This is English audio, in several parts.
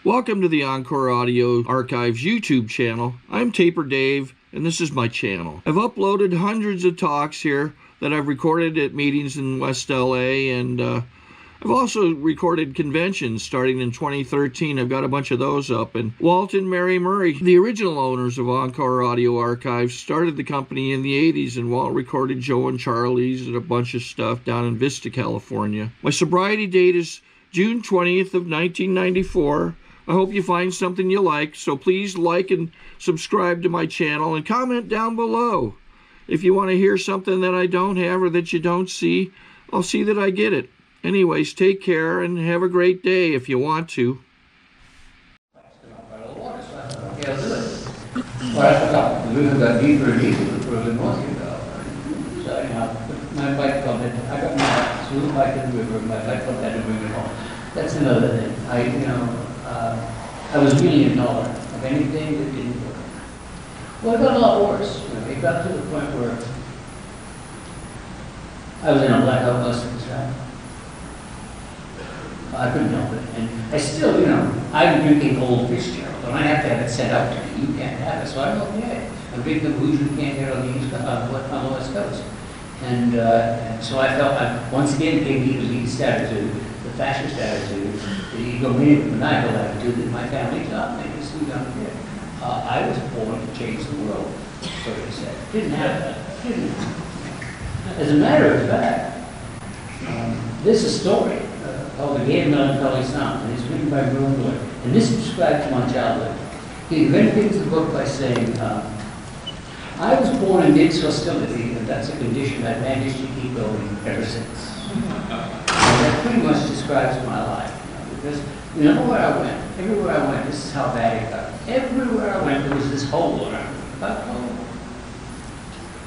Welcome to the Encore Audio Archives YouTube channel. I'm Taper Dave, and this is my channel. I've uploaded hundreds of talks here that I've recorded at meetings in West LA, and I've also recorded conventions starting in 2013. I've got a bunch of those up. And Walt and Mary Murray, the original owners of Encore Audio Archives, started the company in the 80s, and Walt recorded Joe and Charlie's and a bunch of stuff down in Vista, California. My sobriety date is June 20th of 1994. I hope you find something you like, so please like and subscribe to my channel and comment down below. If you want to hear something that I don't have or that you don't see, I'll see that I get it. Anyways, take care and have a great day if you want to. Well, I forgot. The river got deeper and deeper further north you go. So anyhow, my bike club, I got my threw the bike in the river, my bike club had to bring it home. That's another thing. I was really intolerant of anything that didn't work. Well, it got a lot worse. It got to the point where I was in a blackout most of the time. I couldn't help it. And I still, I'm drinking Old Fitzgerald, and I have to have it sent out to me. You can't have it, so I don't get it. I'm drinking booze you can't get on the East Coast, on the West Coast. And so I felt, once again, gave me the elitist attitude, the fascist attitude, the egomaniacal, maniacal attitude that my family taught me. I was born to change the world, so they said. Didn't have that. Didn't. As a matter of fact, this is a story called The Gay and Melancholy Sound, and it's written by Bruno Blair. And this describes my childhood. He begins the book by saying, I was born amidst hostility, and that's a condition I've managed to keep going ever since. And that pretty much describes my life. Because where I went, everywhere I went, this is how bad it got. Everywhere I went, there was this hole around me.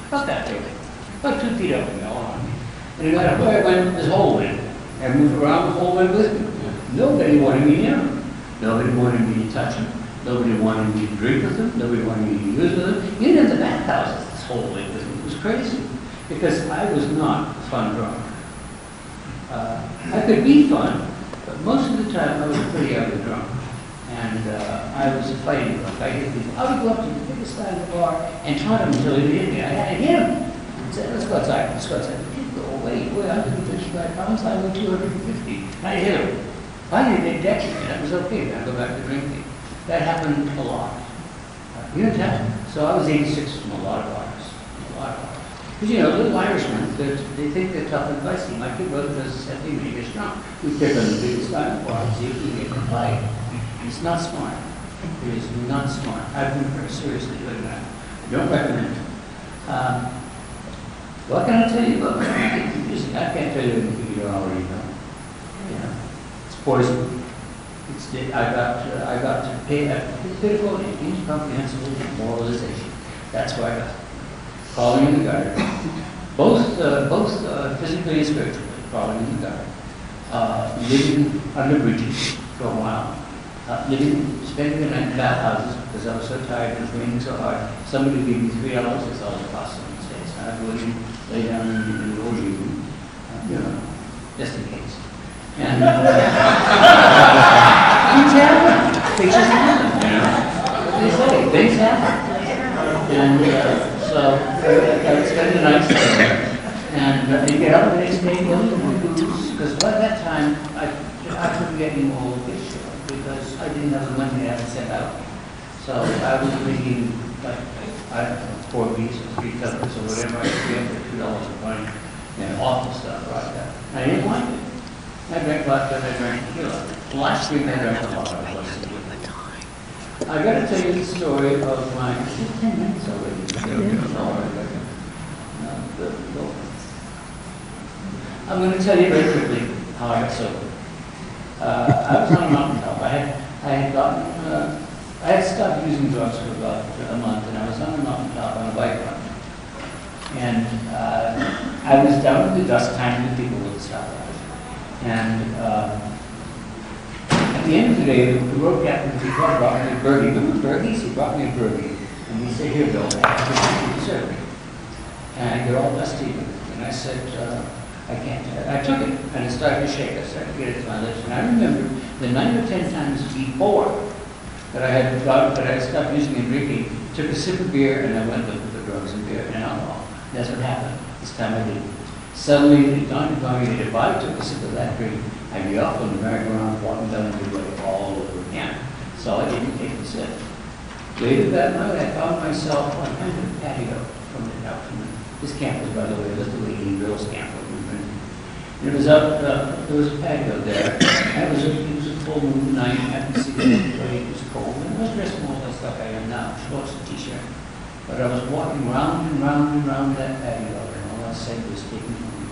About that big. About 2 feet up, on me. And no matter where I went, this hole went. I moved around, the hole went with me. Nobody wanted me near him. Nobody wanted me to touch him. Nobody wanted me to drink with him. Nobody wanted me to use with him. Even in the bathhouses, this whole went with me. It was crazy. Because I was not a fun drunk. I could be fun, but most of the time I was pretty ugly drunk. And I was fighting drunk. I hit people. I would go up to the biggest guy in the bar and taunt him until he would hit me. I had to hit him. I said, let's go outside. Let's go outside. Wait, 155 pounds, I weigh 250. I hit him. Finally, they decked me. That was okay. Then I go back to drinking. That happened a lot. So I was 86 from a lot of bars. A lot of bars. Because, little Irishmen, they think they're tough and feisty. My kid brother does the same thing when he gets drunk. We pick on the biggest guy in the bar and see if we can get him to fight. It's not smart. It is not smart. I've been very seriously doing that. I don't recommend it. What can I tell you about music? I can't tell you anything you don't already know. It's poison. I got to pay pitiful and incomprehensible demoralization. That's why I got crawling in the gutter. Both physically and spiritually, crawling in the gutter. Living under bridges for a while. Spending the night in bathhouses because I was so tired and it was raining so hard. Somebody gave me $3, that's all it cost them these days. And I'd go in, lay down in the orgy room, just in case. And things happen. Things just happen, What do they say? Things happen. And so I would spend the night there. And I'd get up the next day and go to the booze, because by that time I couldn't get any more fish because I didn't have the money to have it sent out. So I was drinking like, I don't know, 4 beers or 3 tuppers or whatever I could get for $2 a pint and awful stuff like that. I didn't like it. I drank vodka and I drank tequila. The last drink I drank a lot of I got to tell you the story of my, 10 minutes already. I'm going to tell you very quickly how I got sober. I was on a mountaintop. I had stopped using drugs for about a month, and I was on a mountaintop on a bike run. And I was down in the dust time when people would stop. And at the end of the day, the road captain brought me a birdie. Remember birdies? He brought me a birdie. And he said, here, Bill, I have to serve me. And I get all dusty. And I said, I can't. I took it, and it started to shake. I started to get it to my lips. And I remember the 9 or 10 times before that I had stopped using and drinking, took a sip of beer, and I went looking for drugs and beer and alcohol. That's what happened. This time I didn't. Suddenly, it dawned upon me that if I took a sip of that drink, I'd be off on the merry-go-round, walking down the road all over again. So I didn't take the sip. Later that night, I found myself on kind of a patio from this campus, by the way, was the Lady Girls Camp. And it was up, there was a patio there. And it was a full moon night. I could see the way it was cold. And I was dressed in all that stuff I am now, shorts and t-shirt. But I was walking round and round and round that patio, and all I said was, take me home,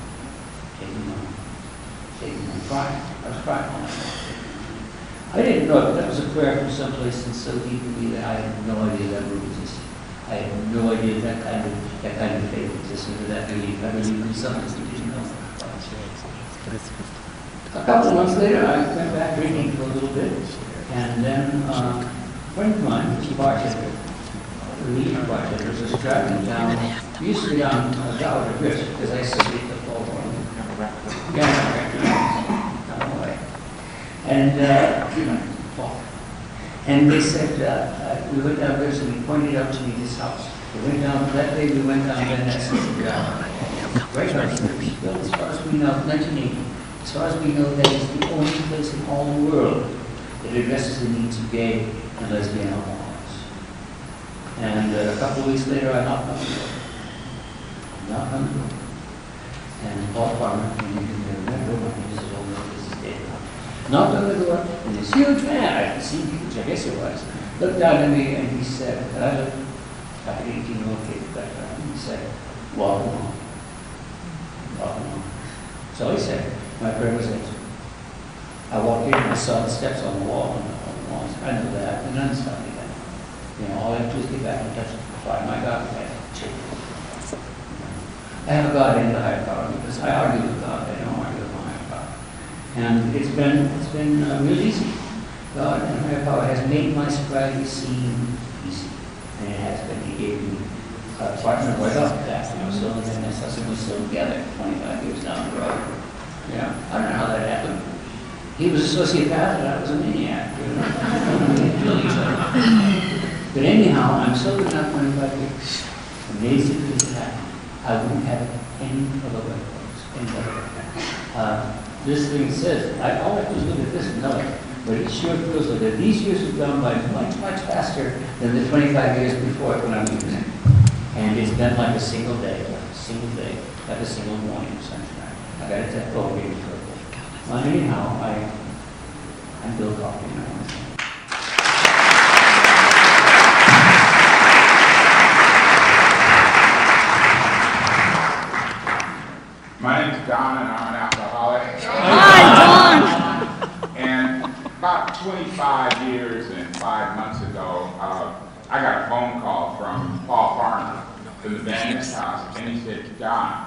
take me home, take me home. Crying. I was crying all night. I didn't know that was a prayer from someplace and so deep in me that I had no idea that word existed. I had no idea that kind of faith existed, or that belief. I believed in something that didn't know. A couple of months later, I went back drinking for a little bit, and then a friend of mine, who's a bartender, the lead bartender, was traveling down, we used to be down Gallagher Bridge, because I used to be at the fall and they said, we went down there, and he pointed out to me this house. We went down, that day we went down Van Ness, right on the street, built as far as we know, 1980. As far as we know, that is the only place in all the world that addresses the needs of gay and lesbian alcoholics. And a couple of weeks later, I knocked on the door. And Paul Farmer, and you can remember, this is over, this is Dave. Knocked on the door, and this huge man, I could see huge, I guess it was, looked down at me, and he said, and I looked, I had 18-year-old kid back then, and he said, welcome home. Welcome home. So he said, my prayer was answered. I walked in and I saw the steps on the wall, I know that, and none stopped me then. You know, all I have to do is get back and touch the fire. My God, I have a God in the higher power, because I argue with God, I don't argue with my higher power. And it's been real easy. God and higher power has made my sobriety seem easy. And it has been. He gave me a partner right off the bat, you know, so then that's us and we're still together 25 years down the road. Yeah, I don't know how that happened. He was a sociopath and I was a maniac. You know? Kill each other. But anyhow, I'm sober now 25 years. Amazing things have happened. I wouldn't have it any other way, folks. Any other way. This thing says, all I have to do is look at this and know it. But it sure feels like that these years have gone by much, much faster than the 25 years before when I'm using it. And it's been like a single day, like a single morning or something. I got it that cold game purple. Well, anyhow, I'm Bill Coffey now. My name's Don, and I'm an alcoholic. Hi, Don! And about 25 years and 5 months ago, I got a phone call from Paul Farmer from the Van Ness house, and he said, John,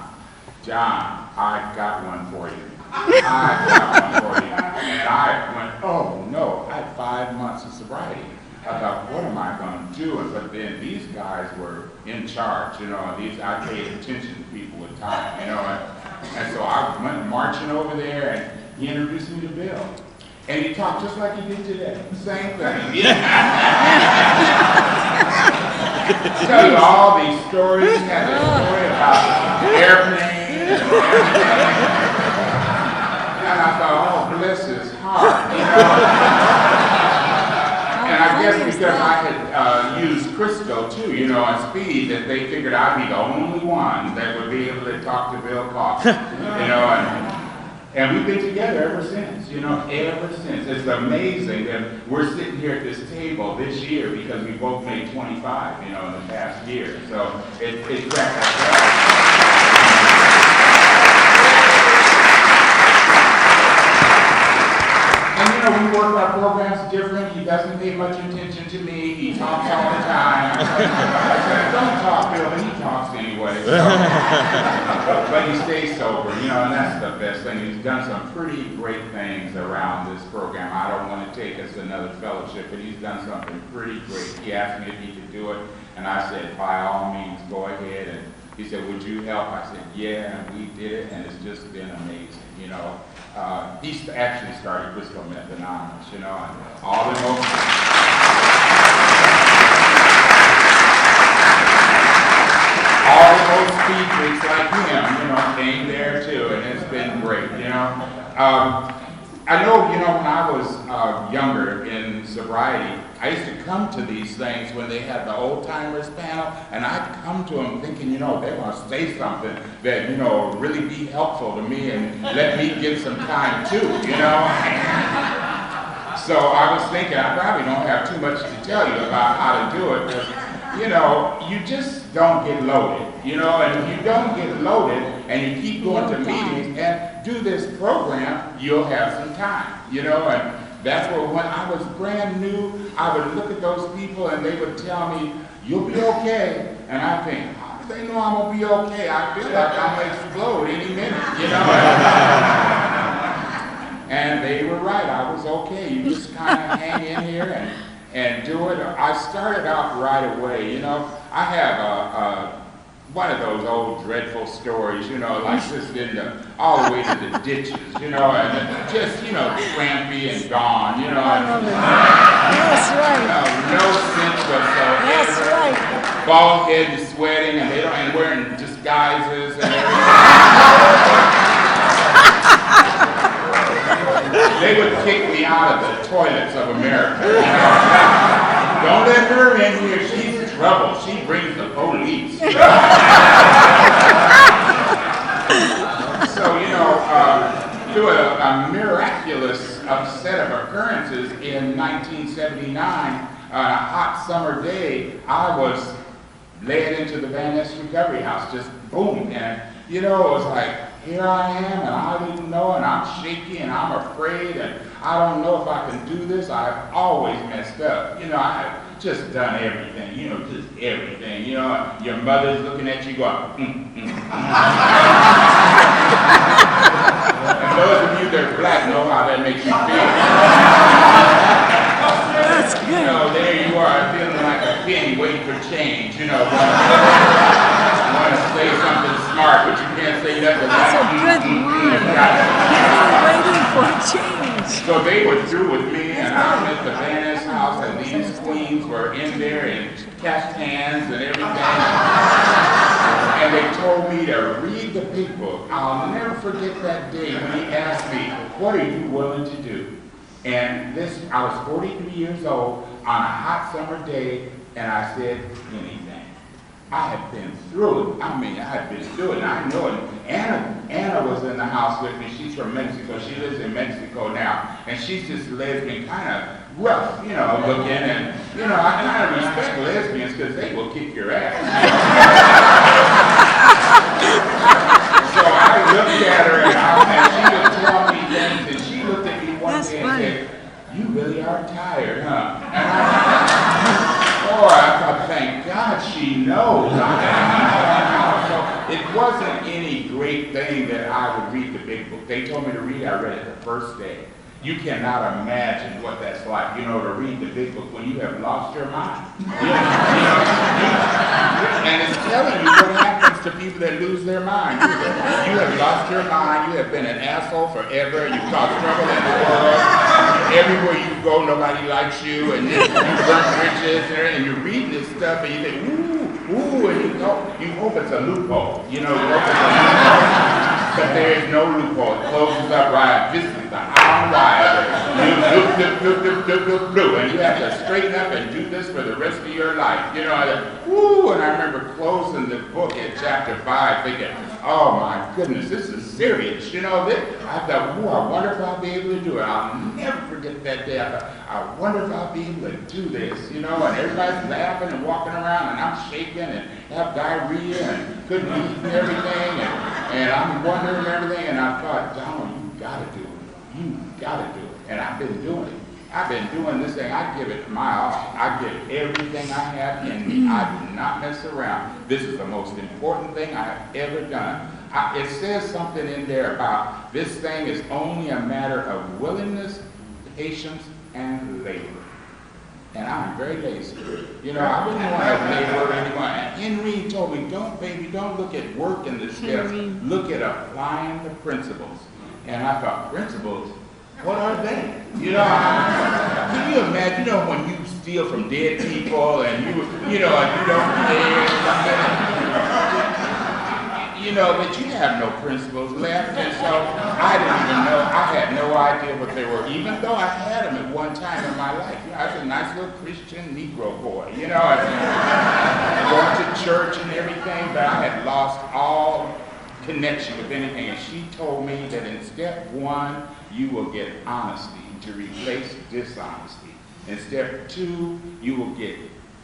I've got one for you. I've got one for you. And I went, oh no, I had 5 months of sobriety. I thought, what am I going to do? But then these guys were in charge, you know, I paid attention to people with time, you know, and so I went marching over there, and he introduced me to Bill. And he talked just like he did today. Same thing. Tell you all these stories. He had a story about airplanes and everything. And I thought, oh, bless his heart, you know. And I guess because I had used Crisco too, you know, on speed, that they figured I'd be the only one that would be able to talk to Bill Coffey, you know, and we've been together ever since, you know, ever since. It's amazing that we're sitting here at this table this year because we both made 25, you know, in the past year. So it's that. And you know, we work our programs different. He doesn't pay much attention to me. He talks all the time. I said, don't talk, Bill, and he talks anyway. So. But he stays sober, you know, and that's the best thing. He's done some pretty great things around this program. I don't want to take us to another fellowship, but he's done something pretty great. He asked me if he could do it, and I said, by all means, go ahead, and He said, would you help? I said, yeah, and we did it, and it's just been amazing, you know. He actually started Crystal Meth Anonymous, you know, and all the most... all the most speakers like him, you know, came there too, and it's been great, you know. I know, you know, when I was younger in sobriety, I used to come to these things when they had the old timers panel, and I'd come to them thinking, you know, they're going to say something that, you know, really be helpful to me and let me get some time too, you know. So I was thinking, I probably don't have too much to tell you about how to do it, because, you know, you just don't get loaded, you know, and if you don't get loaded and you keep going to meetings and do this program, you'll have some time, you know, and that's where when I was brand new, I would look at those people and they would tell me, you'll be okay, and I think, how do they know I'm going to be okay? I feel like I'm going to explode any minute, you know. And they were right, I was okay. You just kind of hang in here and do it. I started out right away, you know. I have one of those old dreadful stories, you know, like just all the way to the ditches, you know, and just, you know, trampy and gone, you know. That's right. You know, no sense whatsoever. That's right. Bald head and sweating, and and wearing disguises and everything. They would kick me out of the toilets of America. You know? Don't let her in here. She's trouble. She brings the police. So, you know, through a miraculous set of occurrences in 1979, on a hot summer day, I was led into the Van Ness Recovery House, just boom. And, you know, it was like, here I am, and I didn't know, and I'm shaky, and I'm afraid, and I don't know if I can do this. I've always messed up. You know, I have just done everything, you know, just everything. You know, your mother's looking at you going, And those of you that are black know how that makes you feel. That's good. You know, there you are, feeling like a penny waiting for change, you know. You want to say something smart, but you can't say nothing. That's a good word. Waiting for change. So they were through with me, and I was at the Van Ness house, and these queens were in there in caftans and everything. And they told me to read the big book. I'll never forget that day when he asked me, what are you willing to do? And I was 43 years old on a hot summer day, and I said, anything. I had been through it. I mean, I had been through it, and I know it. Anna was in the house with me. She's from Mexico. She lives in Mexico now. And she's just lesbian, kind of rough, you know, looking. And, you know, I kind of respect lesbians because they will kick your ass. So I looked at her, and she would tell me things, and she looked at me one day and said, you really are tired, huh? And I thought, thank God she knows. So it wasn't any great thing that I would read the big book. They told me to read it. I read it the first day. You cannot imagine what that's like, you know, to read the big book when you have lost your mind. And it's telling you what happens to people that lose their mind. You have lost your mind. You have been an asshole forever. You've caused trouble in the world. Everywhere you go, nobody likes you, and you burn bridges, and you're reading this stuff, and you think, ooh, and you hope it's a loophole. You know, you hope it's a loophole. But there is no loophole. It closes up right. This is the iron wire. And you have to straighten up and do this for the rest of your life. You know, and I remember closing the book at chapter 5 thinking, oh my goodness, this is serious. You know, I thought, I wonder if I'll be able to do it. I'll never forget that day. I thought, I wonder if I'll be able to do this. You know, and everybody's laughing and walking around, and I'm shaking and have diarrhea and couldn't eat and everything. And I'm wondering everything, and I thought, Donald, you gotta do it. You gotta do it. And I've been doing it. I've been doing this thing. I give it my all. I give everything I have in me. I do not mess around. This is the most important thing I have ever done. It says something in there about this thing is only a matter of willingness, patience, and labor. And I'm very lazy. You know, I wouldn't want to labor anyone. And Henry told me, don't look at work in the steps. Look at applying the principles. And I thought, principles? What are they? You know, can you imagine, you know, when you steal from dead people and you know, and you don't care, you know, that you have no principles left. And so I didn't even know, I had no idea what they were, even though I had them at one time in my life. You know, I was a nice little Christian Negro boy, you know, going to church and everything, but I had lost all connection with anything. And she told me that in step 1, you will get honesty to replace dishonesty. In step 2, you will get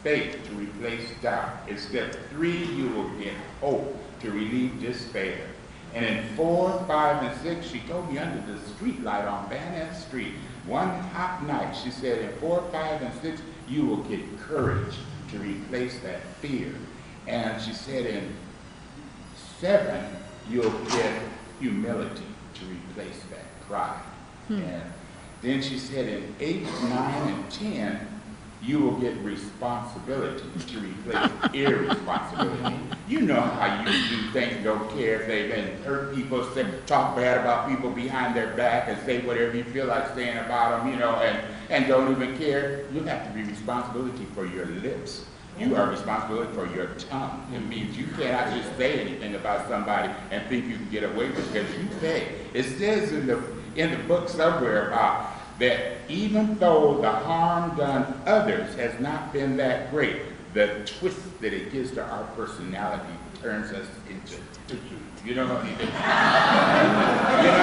faith to replace doubt. In step 3, you will get hope to relieve despair. And in 4, 5, and 6, she told me under the street light on Van Ness Street, one hot night, she said, in 4, 5, and 6, you will get courage to replace that fear. And she said in 7, you'll get humility to replace that pride. And then she said in 8, 9, and 10, you will get responsibility to replace irresponsibility. You know how you do things, don't care if they've been hurt people, talk bad about people behind their back and say whatever you feel like saying about them, you know, and don't even care. You have to be responsibility for your lips. You are responsible for your tongue. It means you cannot just say anything about somebody and think you can get away with it because you say. It says in the book somewhere about that even though the harm done others has not been that great, the twist that it gives to our personality turns us into you know what I mean? You know?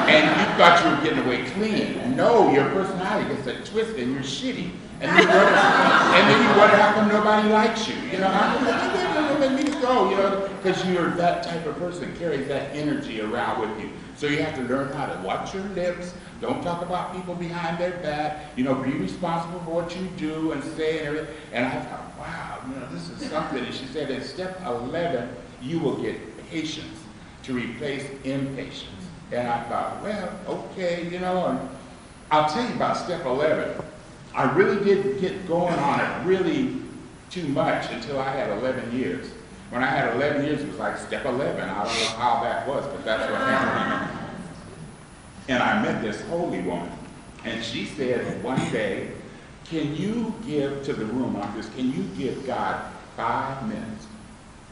And you thought you were getting away clean. No, your personality gets a twist and you're shitty. And then you wonder how come nobody likes you. You know, how come let me go, you know, because you're that type of person, carries that energy around with you. So you have to learn how to watch your lips. Don't talk about people behind their back. You know, be responsible for what you do and say and everything. And I thought, wow, you know, this is something. And she said, in step 11, you will get patience to replace impatience. And I thought, well, okay, you know, and I'll tell you about step 11. I really didn't get going on it really too much until I had 11 years. When I had 11 years, it was like step 11. I don't know how that was, but that's what happened. And I met this holy woman, and she said one day, can you give to the room like this, can you give God 5 minutes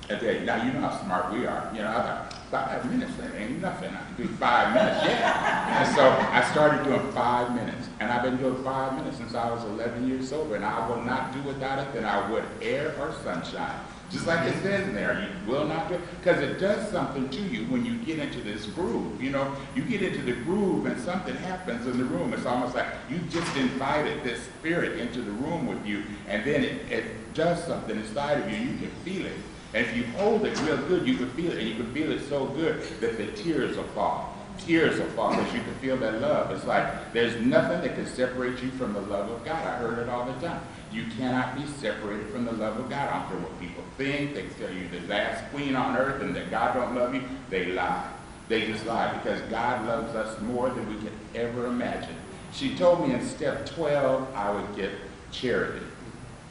a day? Now, you know how smart we are. You know, I thought, 5 minutes, that ain't nothing. I can do 5 minutes, yeah. And so I started doing 5 minutes. And I've been doing 5 minutes since I was 11 years old. And I will not do without it than I would air or sunshine. Just like it says in there, you will not do it. Because it does something to you when you get into this groove. You know, you get into the groove and something happens in the room. It's almost like you just invited this spirit into the room with you. And then it does something inside of you. You can feel it. And if you hold it real good, you can feel it. And you can feel it so good that the tears will fall. Tears will fall because you can feel that love. It's like there's nothing that can separate you from the love of God. I heard it all the time. You cannot be separated from the love of God. I don't care what people think. They tell you the last queen on earth and that God don't love you. They lie. They just lie because God loves us more than we could ever imagine. She told me in step 12 I would get charity,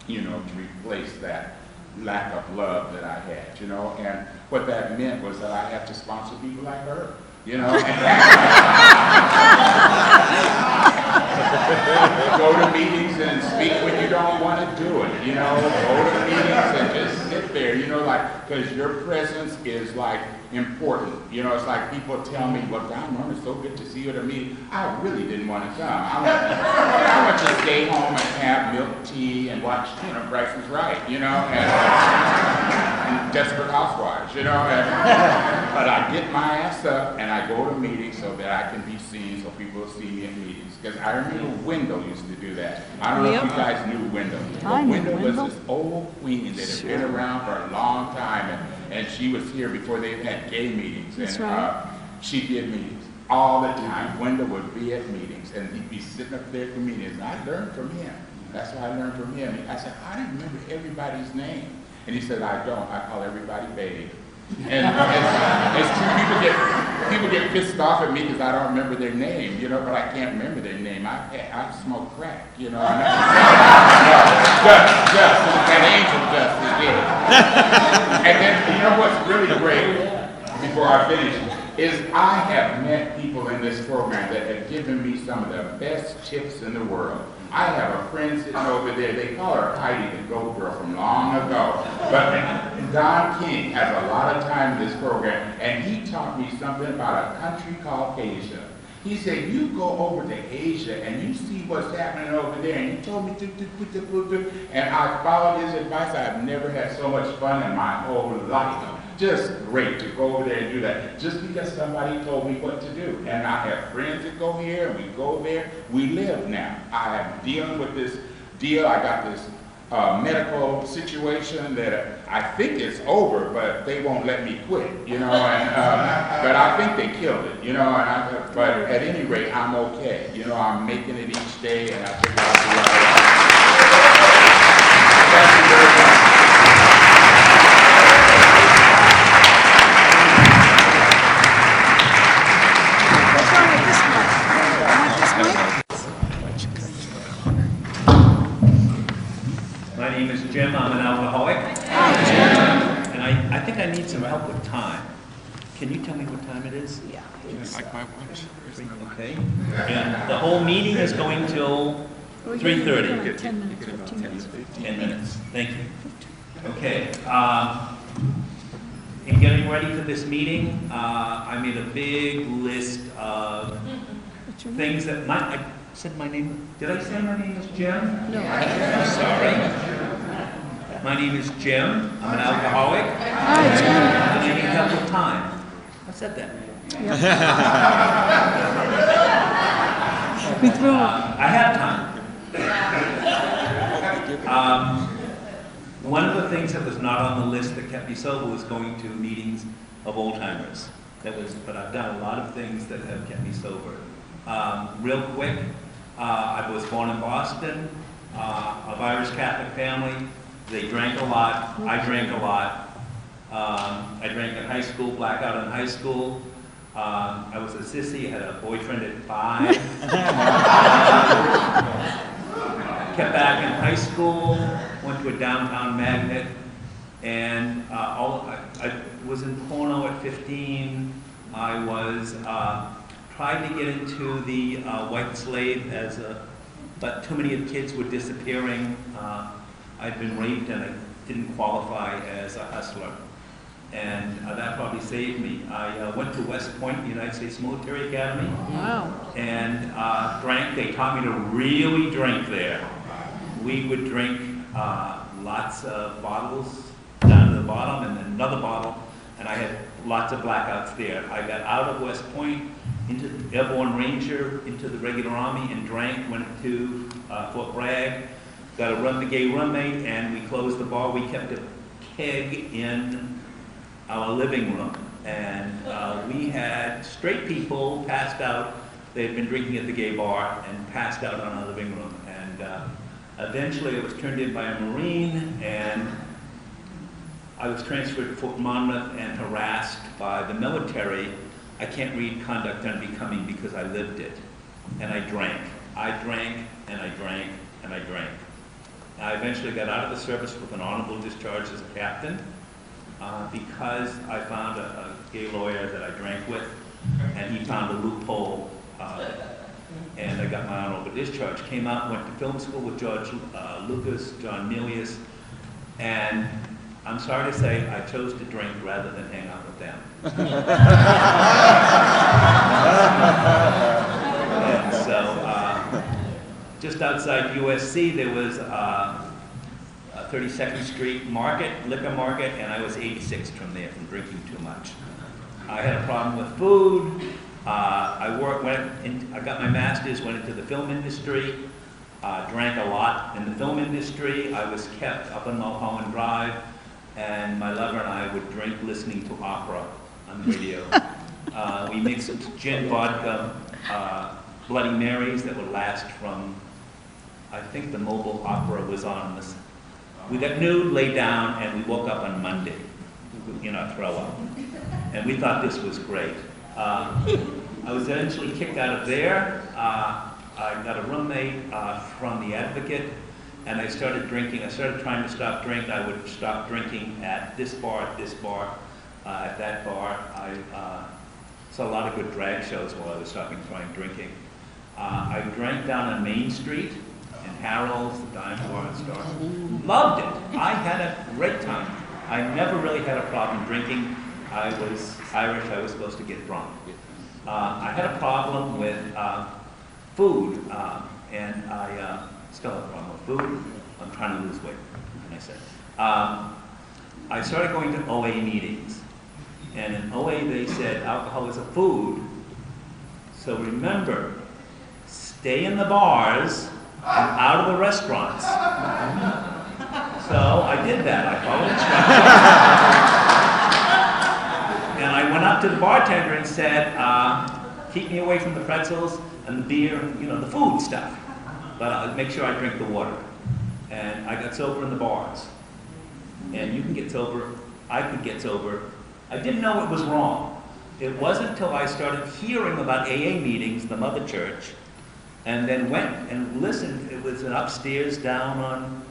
you know, to replace that lack of love that I had, you know. And what that meant was that I had to sponsor people like her. You know, go to meetings and speak when you don't want to do it. You know, go to meetings and just sit there. You know, like because your presence is like important. You know, it's like people tell me, "Well, Don Norman, it's so good to see you at a meeting." I really didn't want to come. I want to stay home and have milk tea and watch, you know, Price is Right. You know, and Desperate Housewives. You know, but I get my ass up and I go to meetings so that I can be seen, so people will see me at meetings. Because I remember Wendell used to do that. I don't know if you guys knew Wendell. Wendell was this old queen that had been around for a long time, and she was here before they had gay meetings. And she did meetings all the time. Wendell would be at meetings, and he'd be sitting up there at the meetings. And I learned from him. That's what I learned from him. I said, I didn't remember everybody's name. And he said, I don't. I call everybody babe. And as two people get people get pissed off at me because I don't remember their name, you know, but I can't remember their name. I smoke crack, you know. Justice, that angel Justice, yeah. And then, you know what's really great, before I finish, is I have met people in this program that have given me some of the best tips in the world. I have a friend sitting over there, they call her Heidi, the goat girl from long ago. But Don King has a lot of time in this program, and he taught me something about a country called Asia. He said, you go over to Asia and you see what's happening over there. And he told me, and I followed his advice. I've never had so much fun in my whole life. Just great to go over there and do that, just because somebody told me what to do. And I have friends that go here, and we go there. We live now. I am dealing with this deal. I got this medical situation that I think is over, but they won't let me quit, you know. And, but I think they killed it, you know. And but at any rate, I'm okay. You know, I'm making it each day, and I think I'll be all right. Thank you very much. My name is Jim. I'm an alcoholic. And I think I need some help with time. Can you tell me what time it is? Yeah. Like my watch. Okay. And the whole meeting is going till 3:30. Like 10 minutes, 15 minutes. 10 minutes. Thank you. Okay. In getting ready for this meeting, I made a big list of What's your name? things that I said my name. Did I say my name is Jim? No. I'm sorry. My name is Jim. I'm an alcoholic. Hi, Jim. And I need help with time. I said that. We threw him. I have time. One of the things that was not on the list that kept me sober was going to meetings of old timers. But I've done a lot of things that have kept me sober. Real quick, I was born in Boston, of Irish Catholic family. They drank a lot. I drank a lot. I drank in high school, blackout in high school. I was a sissy, had a boyfriend at 5. Kept back in high school, went to a downtown magnet, and I was in porno at 15. I was tried to get into the white slave but too many of the kids were disappearing. I'd been raped and I didn't qualify as a hustler. And that probably saved me. I went to West Point, the United States Military Academy. Wow. And drank. They taught me to really drink there. We would drink lots of bottles down to the bottom and then another bottle. And I had lots of blackouts there. I got out of West Point, into the Airborne Ranger, into the regular Army, and drank, went to Fort Bragg, got a run the gay roommate, and we closed the bar. We kept a keg in our living room, and we had straight people passed out. They had been drinking at the gay bar and passed out on our living room. And eventually I was turned in by a Marine, and I was transferred to Fort Monmouth and harassed by the military. I can't read conduct unbecoming because I lived it. And I drank. I drank, and I drank, and I drank. I eventually got out of the service with an honorable discharge as a captain because I found a gay lawyer that I drank with, and he found a loophole, and I got my honorable discharge. Came out, went to film school with George Lucas, John Milius, and I'm sorry to say I chose to drink rather than hang out with them. And so, just outside USC, there was a 32nd Street market, liquor market, and I was 86th from there from drinking too much. I had a problem with food. I got my master's, went into the film industry, drank a lot in the film industry. I was kept up on Mulholland Drive, and my lover and I would drink listening to opera on the radio. We mixed gin, vodka, Bloody Marys that would last from, I think the Mobile Opera was on this. We got nude, lay down, and we woke up on Monday, throw up. And we thought this was great. I was eventually kicked out of there. I got a roommate from the Advocate, and I started drinking. I started trying to stop drink. I would stop drinking at this bar, at that bar. I saw a lot of good drag shows while I was stopping trying drinking. I drank down on Main Street in Harold's, the Dime Bar and Star. Loved it. I had a great time. I never really had a problem drinking. I was Irish. I was supposed to get drunk. I had a problem with food, and I still have a problem with food. I'm trying to lose weight, what can I say? I started going to OA meetings, and in OA they said alcohol is a food, so remember, stay in the bars and out of the restaurants. So I did that. I followed instructions. And I went up to the bartender and said, keep me away from the pretzels and the beer, the food stuff. But I'll make sure I drink the water. And I got sober in the bars. And you can get sober. I could get sober. I didn't know it was wrong. It wasn't until I started hearing about AA meetings, the mother church, and then went and listened. It was an upstairs down on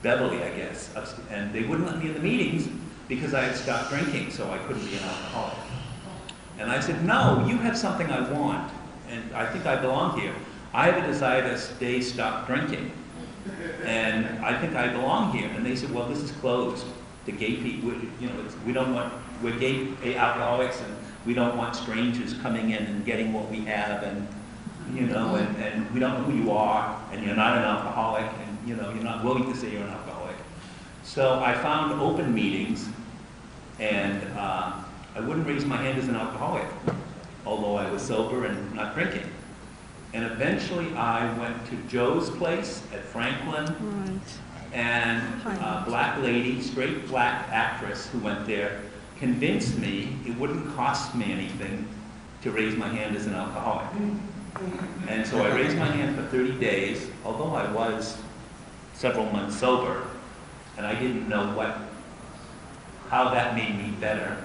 Beverly, I guess. And they wouldn't let me in the meetings because I had stopped drinking, so I couldn't be an alcoholic. And I said, no, you have something I want, and I think I belong here. I have a desire to stop drinking, and I think I belong here. And they said, well, this is closed to gay people. We're gay alcoholics, and we don't want strangers coming in and getting what we have, and and we don't know who you are, and you're not an alcoholic, and you're not willing to say you're an alcoholic. So I found open meetings, and I wouldn't raise my hand as an alcoholic, although I was sober and not drinking. And eventually I went to Joe's place at Franklin, right. And a black lady, straight black actress who went there, convinced me it wouldn't cost me anything to raise my hand as an alcoholic. And so I raised my hand for 30 days, although I was several months sober, and I didn't know how that made me better,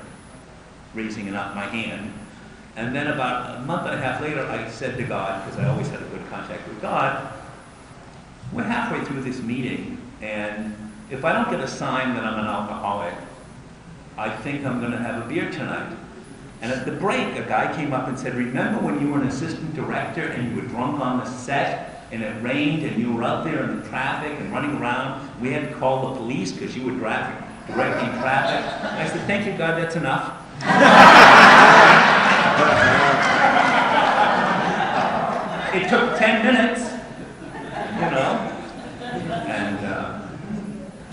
raising up my hand. And then about a month and a half later, I said to God, because I always had a good contact with God, we're halfway through this meeting, and if I don't get a sign that I'm an alcoholic, I think I'm going to have a beer tonight. And at the break, a guy came up and said, remember when you were an assistant director and you were drunk on the set, and it rained, and you were out there in the traffic and running around? We had to call the police because you were directing traffic. I said, thank you, God, that's enough. It took 10 minutes, and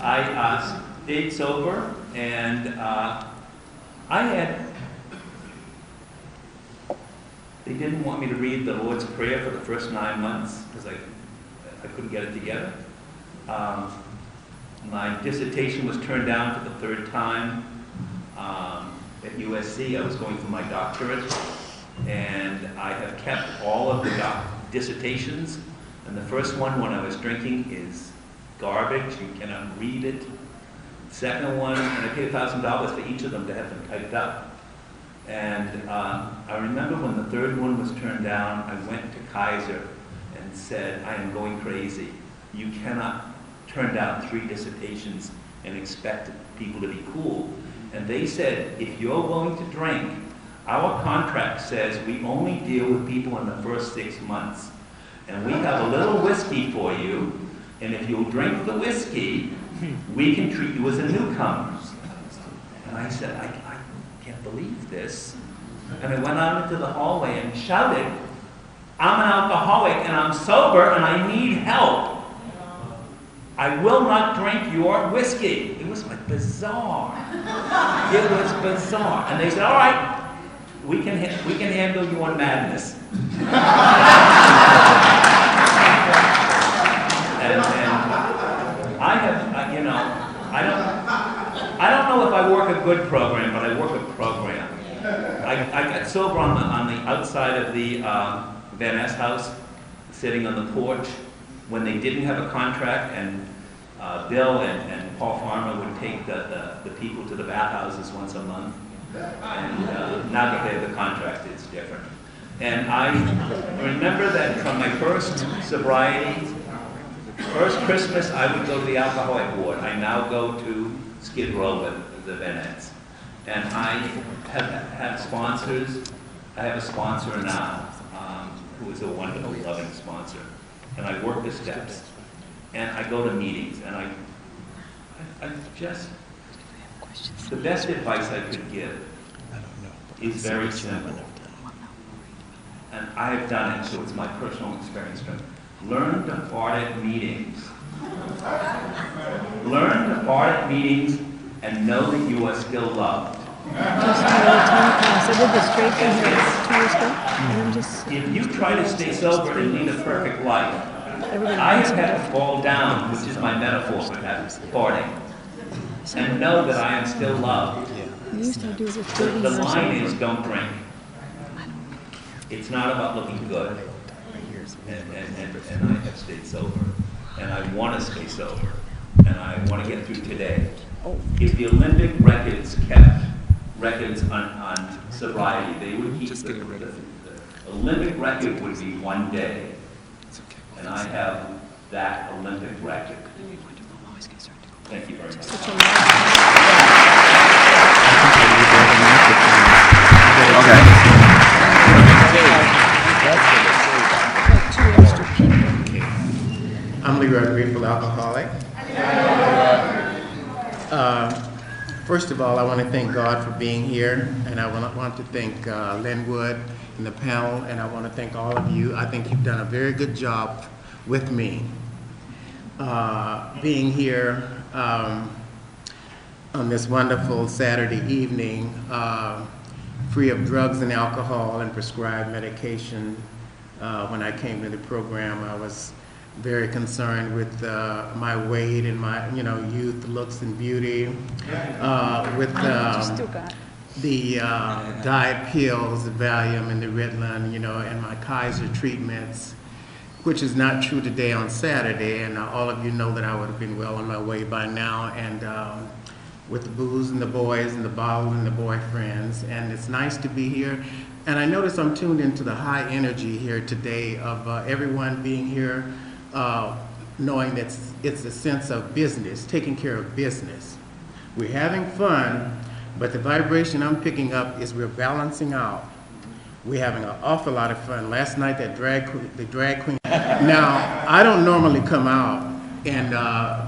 I stayed sober, and they didn't want me to read the Lord's Prayer for the first 9 months because I couldn't get it together. My dissertation was turned down for the third time. At USC, I was going for my doctorate, and I have kept all of the dissertations. And the first one, when I was drinking, is garbage. You cannot read it. Second one, and I paid $1,000 for each of them to have them typed up. And I remember when the third one was turned down, I went to Kaiser and said, I am going crazy. You cannot turn down 3 dissertations and expect people to be cool. And they said, if you're willing to drink, our contract says we only deal with people in the first 6 months. And we have a little whiskey for you, and if you'll drink the whiskey, we can treat you as a newcomer. And I said, I can't believe this. And I went out into the hallway and shouted, I'm an alcoholic and I'm sober and I need help. I will not drink your whiskey. It was like bizarre. It was bizarre. And they said, all right, we can handle your madness. and I have, I don't know if I work a good program, but I work a program. I got sober on the outside of the Van Ness house, sitting on the porch, when they didn't have a contract, and Bill and Paul Farmer would take the people to the bathhouses once a month. And now that they have the contract, it's different. And I remember that from my first sobriety, first Christmas, I would go to the alcoholic ward. I now go to Skid Row with the Venettes. And I have sponsors. I have a sponsor now, who is a wonderful, loving sponsor. And I work the steps. And I go to meetings. And I just, the best advice I could give is very simple. And I have done it, so it's my personal experience. Learn to audit meetings. Learn to audit meetings and know that you are still loved. Just I did this straight from here 2 years ago, and I'm just... If you try to stay sober and lead a perfect life, Everybody I wants have to had to fall down, which is my metaphor for that farting, and know that I am still loved. We used to do it with 30 The years line old. is don't drink. It's not about looking good. And I have stayed sober. And I want to stay sober. And I want to get through today. If the Olympic records kept records on sobriety, they would keep the Olympic record would be 1 day. And I have that Olympic record. Thank you very much. I'm Leroy, grateful alcoholic. First of all, I want to thank God for being here, and I want to thank Linwood and the panel, and I want to thank all of you. I think you've done a very good job with me. Being here on this wonderful Saturday evening, free of drugs and alcohol and prescribed medication. When I came to the program, I was very concerned with my weight and my, youth, looks, and beauty. With the diet pills, the Valium and the Ritalin, and my Kaiser treatments, which is not true today on Saturday. And all of you know that I would have been well on my way by now. And with the booze and the boys and the bottle and the boyfriends. And it's nice to be here. And I notice I'm tuned into the high energy here today of everyone being here, knowing that it's a sense of business, taking care of business. We're having fun, but the vibration I'm picking up is we're balancing out. We're having an awful lot of fun. Last night, the drag queen. Now, I don't normally come out, and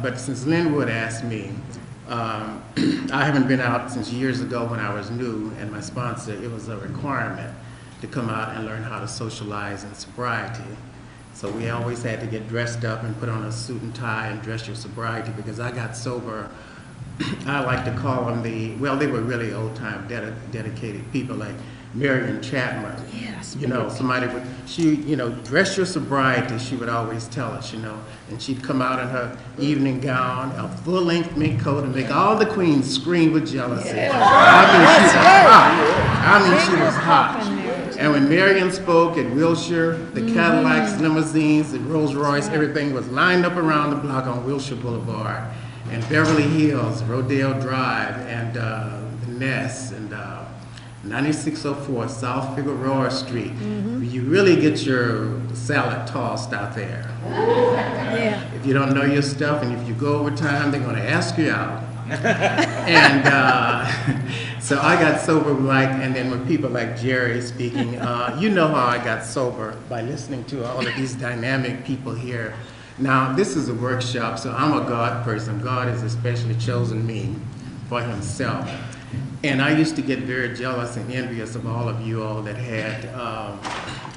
but since Linwood asked me, I haven't been out since years ago when I was new, and my sponsor, it was a requirement to come out and learn how to socialize in sobriety. So we always had to get dressed up and put on a suit and tie and dress your sobriety, because I got sober. I like to call them they were really old-time dedicated people like Marion Chapman. Yes. Somebody would, dress your sobriety, she would always tell us, and she'd come out in her evening gown, a full-length mink coat, and make all the queens scream with jealousy. Yeah. I mean, she was hot. And when Marion spoke at Wilshire, the Cadillacs, limousines, the Rolls Royce, everything was lined up around the block on Wilshire Boulevard, and Beverly Hills, Rodeo Drive, and the Ness, and 9604 South Figueroa Street. You really get your salad tossed out there. Yeah. If you don't know your stuff, and if you go over time, they're going to ask you out. And so I got sober and then when people like Gerri speaking, you know how I got sober, by listening to all of these dynamic people here. Now, this is a workshop, so I'm a God person. God has especially chosen me for himself. And I used to get very jealous and envious of all of you all that had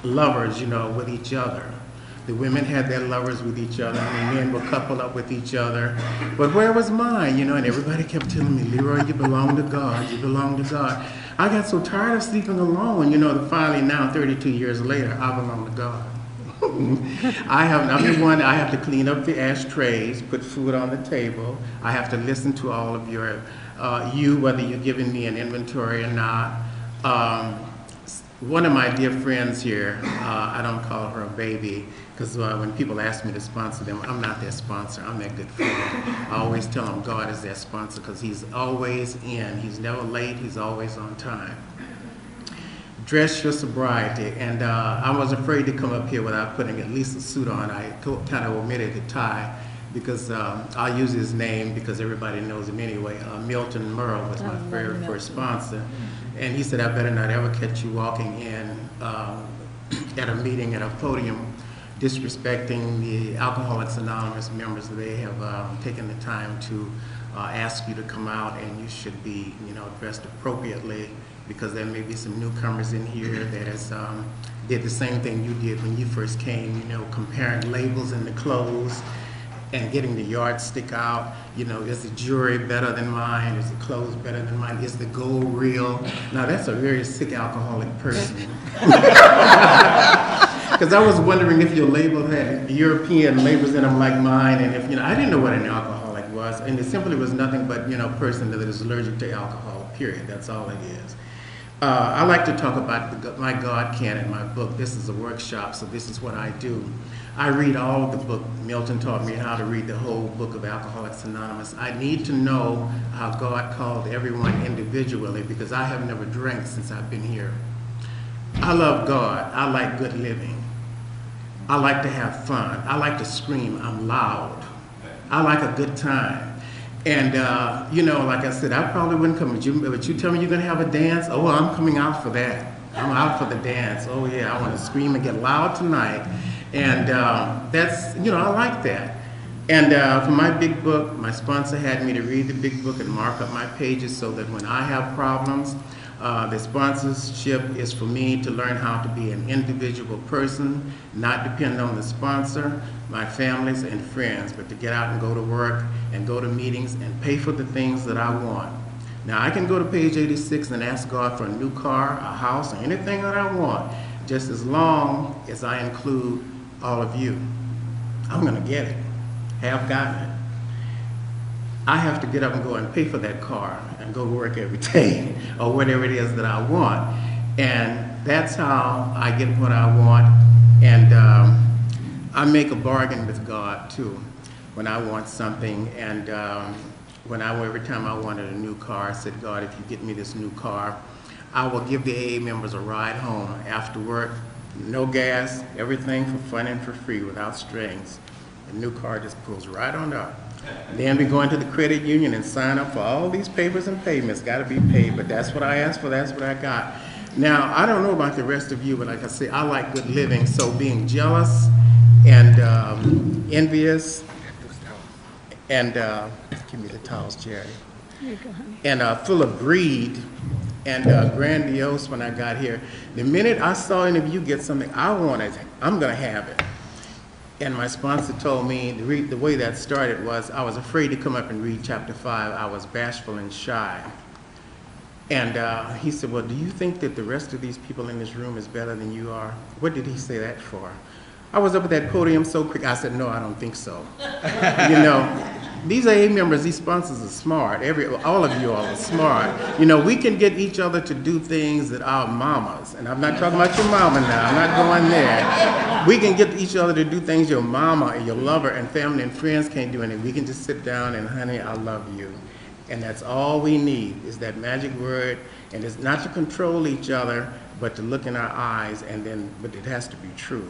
lovers, with each other. The women had their lovers with each other, and the men would couple up with each other. But where was mine, And everybody kept telling me, Leroy, you belong to God, you belong to God. I got so tired of sleeping alone, that finally now, 32 years later, I belong to God. I'm the one, I have to clean up the ashtrays, put food on the table. I have to listen to all of your, whether you're giving me an inventory or not. One of my dear friends here, I don't call her a baby, Because when people ask me to sponsor them, I'm not their sponsor, I'm their good friend. I always tell them God is their sponsor because he's always in. He's never late, he's always on time. Dress your sobriety, and I was afraid to come up here without putting at least a suit on. I kind of omitted the tie because I'll use his name because everybody knows him anyway. Milton Merle was my very first sponsor, and he said, I better not ever catch you walking in at a meeting, at a podium, disrespecting the Alcoholics Anonymous members. They have taken the time to ask you to come out, and you should be, dressed appropriately, because there may be some newcomers in here that has did the same thing you did when you first came, comparing labels in the clothes and getting the yardstick out. Is the jewelry better than mine? Is the clothes better than mine? Is the gold real? Now that's a very sick alcoholic person. Because I was wondering if your label had European labels in them like mine, and if, I didn't know what an alcoholic was, and it simply was nothing but, a person that is allergic to alcohol, period. That's all it is. I like to talk about my God can in my book. This is a workshop, so this is what I do. I read all of the book. Milton taught me how to read the whole book of Alcoholics Anonymous. I need to know how God called everyone individually, because I have never drank since I've been here. I love God. I like good living. I like to have fun. I like to scream. I'm loud. I like a good time. And, like I said, I probably wouldn't come, but you tell me you're going to have a dance? Oh, well, I'm coming out for that. I'm out for the dance. Oh, yeah, I want to scream and get loud tonight. And that's, I like that. And for my big book, my sponsor had me to read the big book and mark up my pages so that when I have problems, the sponsorship is for me to learn how to be an individual person, not depend on the sponsor, my families and friends, but to get out and go to work and go to meetings and pay for the things that I want. Now I can go to page 86 and ask God for a new car, a house, or anything that I want, just as long as I include all of you. I'm going to get it, have gotten it. I have to get up and go and pay for that car and go to work every day or whatever it is that I want. And that's how I get what I want. And I make a bargain with God too when I want something. And every time I wanted a new car, I said, God, if you get me this new car, I will give the AA members a ride home after work. No gas, everything for fun and for free without strings. The new car just pulls right on up. Then we go into the credit union and sign up for all these papers and payments. Got to be paid, but that's what I asked for, that's what I got. Now, I don't know about the rest of you, but like I say, I like good living. So being jealous and envious and, give me the towels, Gerri. Here you go, honey. And full of greed and grandiose when I got here. The minute I saw any of you get something I wanted, I'm going to have it. And my sponsor told me the way that started was I was afraid to come up and read chapter 5. I was bashful and shy. And he said, well, do you think that the rest of these people in this room is better than you are? What did he say that for? I was up at that podium so quick, I said, no, I don't think so. These AA members, these sponsors are smart. All of you all are smart. We can get each other to do things that our mamas, and I'm not talking about your mama now, I'm not going there. We can get each other to do things your mama and your lover and family and friends can't do, and we can just sit down and, honey, I love you. And that's all we need is that magic word, and it's not to control each other, but to look in our eyes, but it has to be true.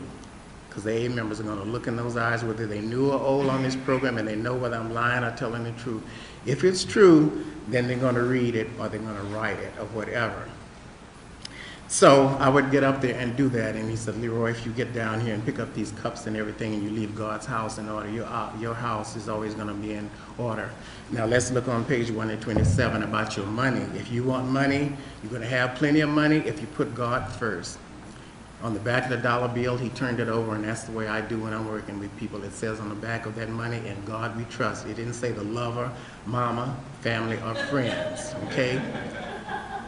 Because the AA members are going to look in those eyes, whether they new or old on this program, and they know whether I'm lying or telling the truth. If it's true, then they're going to read it or they're going to write it or whatever. So I would get up there and do that, and he said, Leroy, if you get down here and pick up these cups and everything and you leave God's house in order, your house is always going to be in order. Now let's look on page 127 about your money. If you want money, you're going to have plenty of money if you put God first. On the back of the dollar bill, he turned it over, and that's the way I do when I'm working with people. It says on the back of that money, in God we trust. It didn't say the lover, mama, family, or friends, okay?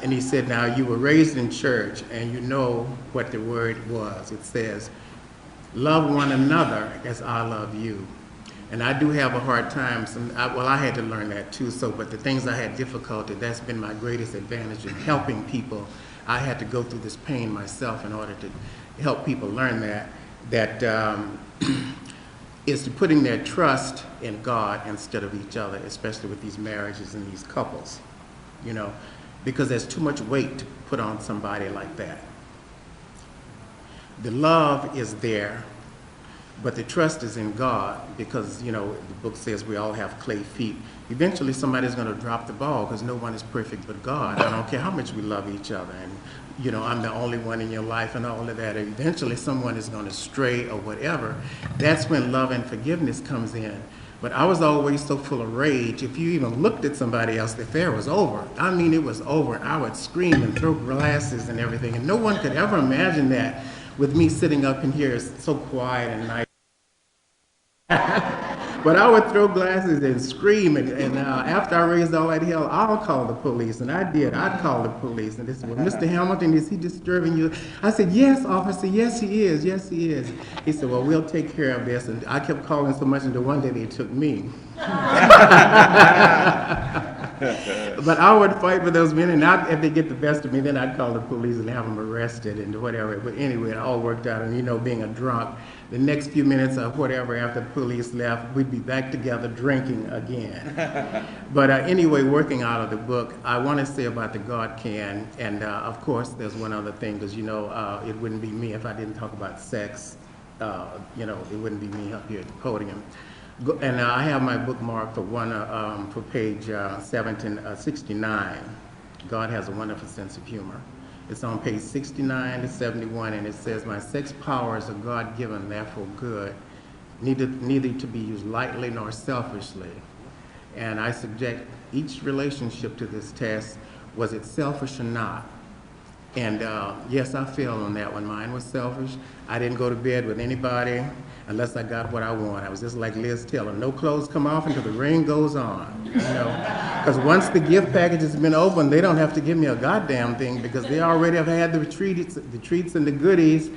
And he said, now you were raised in church, and you know what the word was. It says, love one another as I love you. And I do have a hard time. I had to learn that too, but the things I had difficulty, that's been my greatest advantage in helping people. I had to go through this pain myself in order to help people learn that that is putting their trust in God instead of each other, especially with these marriages and these couples, you know, because there's too much weight to put on somebody like that. The love is there, but the trust is in God because, you know, the book says we all have clay feet. Eventually somebody's going to drop the ball because no one is perfect but God. I don't care how much we love each other and, you know, I'm the only one in your life and all of that. Eventually someone is going to stray or whatever. That's when love and forgiveness comes in. But I was always so full of rage. If you even looked at somebody else, the affair was over. I mean, it was over. I would scream and throw glasses and everything. And no one could ever imagine that with me sitting up in here so quiet and nice. But I would throw glasses and scream, and after I raised all that hell, I'll call the police, and I did. I'd call the police, and they said, well, Mr. Hamilton, is he disturbing you? I said, yes, officer, yes, he is, yes, he is. He said, well, we'll take care of this, and I kept calling so much until one day they took me. But I would fight with those men, and if they get the best of me, then I'd call the police and have them arrested and whatever. But anyway, it all worked out, and you know, being a drunk, the next few minutes or whatever after the police left, we'd be back together drinking again. But anyway, working out of the book, I want to say about the God Can, and of course, there's one other thing, because you know, it wouldn't be me if I didn't talk about sex. You know, it wouldn't be me up here at the podium. And I have my book marked for page 69. God has a wonderful sense of humor. It's on page 69 to 71, and it says, my sex powers are God-given, therefore good, neither to be used lightly nor selfishly. And I subject each relationship to this test, was it selfish or not? And yes, I failed on that one. Mine was selfish. I didn't go to bed with anybody unless I got what I want. I was just like Liz Taylor, no clothes come off until the ring goes on, you know? Because once the gift package has been opened, they don't have to give me a goddamn thing because they already have had the treats and the goodies.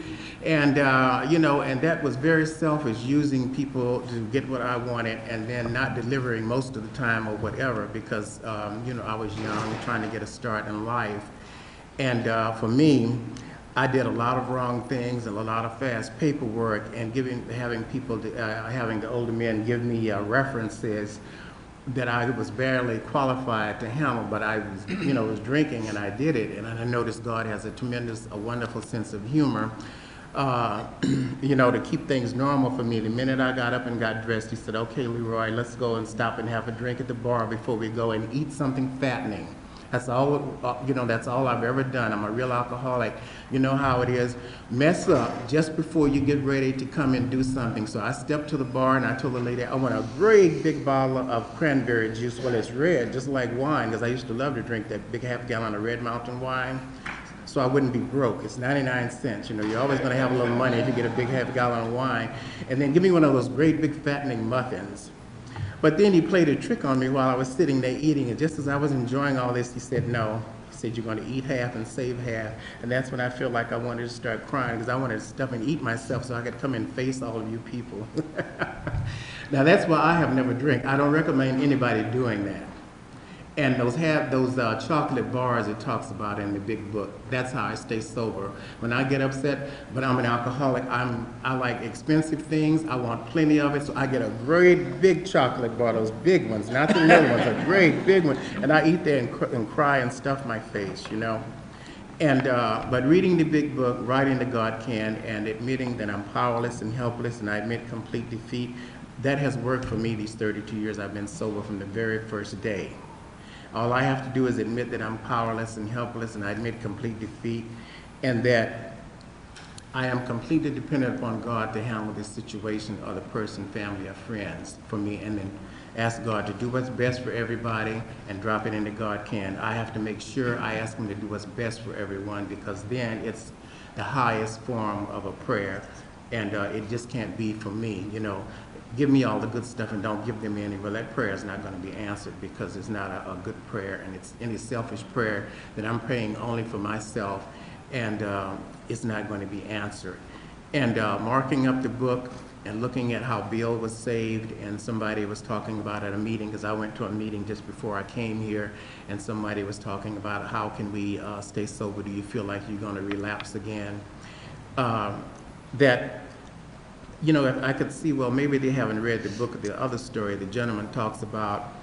And, you know, and that was very selfish, using people to get what I wanted and then not delivering most of the time or whatever because, you know, I was young trying to get a start in life. And for me, I did a lot of wrong things and a lot of fast paperwork and having the older men give me references that I was barely qualified to handle, but I was, you know, was drinking and I did it. And I noticed God has a wonderful sense of humor, you know, to keep things normal for me. The minute I got up and got dressed, he said, okay, Leroy, let's go and stop and have a drink at the bar before we go and eat something fattening. That's all, you know, that's all I've ever done. I'm a real alcoholic. You know how it is. Mess up just before you get ready to come and do something. So I stepped to the bar and I told the lady, I want a great big bottle of cranberry juice. Well, it's red, just like wine, because I used to love to drink that big half-gallon of Red Mountain wine. So I wouldn't be broke. It's 99 cents. You know, you're always going to have a little money if you get a big half-gallon of wine. And then give me one of those great big fattening muffins. But then he played a trick on me while I was sitting there eating, and just as I was enjoying all this, he said, no. He said, you're going to eat half and save half. And that's when I felt like I wanted to start crying, because I wanted to stuff and eat myself so I could come and face all of you people. Now, that's why I have never drank. I don't recommend anybody doing that. And those chocolate bars it talks about in the big book, that's how I stay sober. When I get upset, but I'm an alcoholic, I like expensive things, I want plenty of it, so I get a great big chocolate bar, those big ones, not the little ones, a great big one, and I eat there and cry and stuff my face, you know. And, but reading the big book, writing the God Can, and admitting that I'm powerless and helpless and I admit complete defeat, that has worked for me these 32 years I've been sober from the very first day. All I have to do is admit that I'm powerless and helpless, and I admit complete defeat, and that I am completely dependent upon God to handle this situation, or the person, family, or friends for me, and then ask God to do what's best for everybody and drop it into God Can. I have to make sure I ask him to do what's best for everyone, because then it's the highest form of a prayer, and it just can't be for me, you know. Give me all the good stuff and don't give them any. Well, that prayer is not going to be answered because it's not a good prayer, and it's any selfish prayer that I'm praying only for myself, and it's not going to be answered. And marking up the book and looking at how Bill was saved, and somebody was talking about at a meeting, because I went to a meeting just before I came here, and somebody was talking about how can we stay sober? Do you feel like you're going to relapse again? That you know, if I could see, well, maybe they haven't read the book of the other story. The gentleman talks about,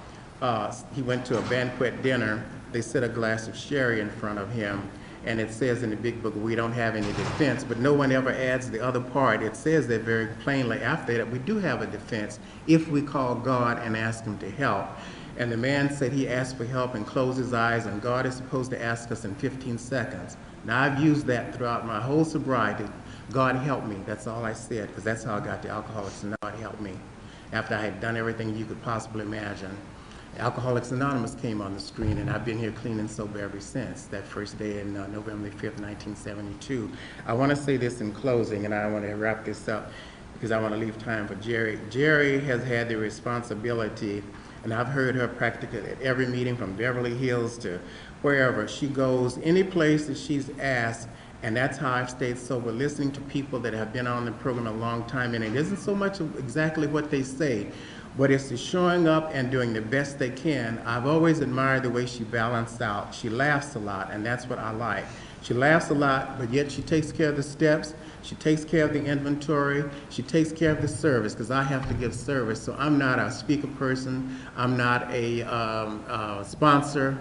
he went to a banquet dinner. They set a glass of sherry in front of him, and it says in the big book, we don't have any defense, but no one ever adds the other part. It says that very plainly after that, we do have a defense if we call God and ask him to help. And the man said he asked for help and closed his eyes, and God is supposed to ask us in 15 seconds. Now, I've used that throughout my whole sobriety. God help me. That's all I said, because that's how I got to Alcoholics Anonymous. God help me. After I had done everything you could possibly imagine. Alcoholics Anonymous came on the screen, and I've been here clean and sober ever since, that first day in November 5th, 1972. I want to say this in closing, and I want to wrap this up because I want to leave time for Gerri. Gerri has had the responsibility, and I've heard her practically at every meeting from Beverly Hills to wherever she goes, any place that she's asked, and that's how I've stayed sober, listening to people that have been on the program a long time, and it isn't so much of exactly what they say, but it's the showing up and doing the best they can. I've always admired the way she balanced out. She laughs a lot, and that's what I like. She laughs a lot, but yet she takes care of the steps, she takes care of the inventory, she takes care of the service, because I have to give service. So I'm not a speaker person, I'm not a sponsor.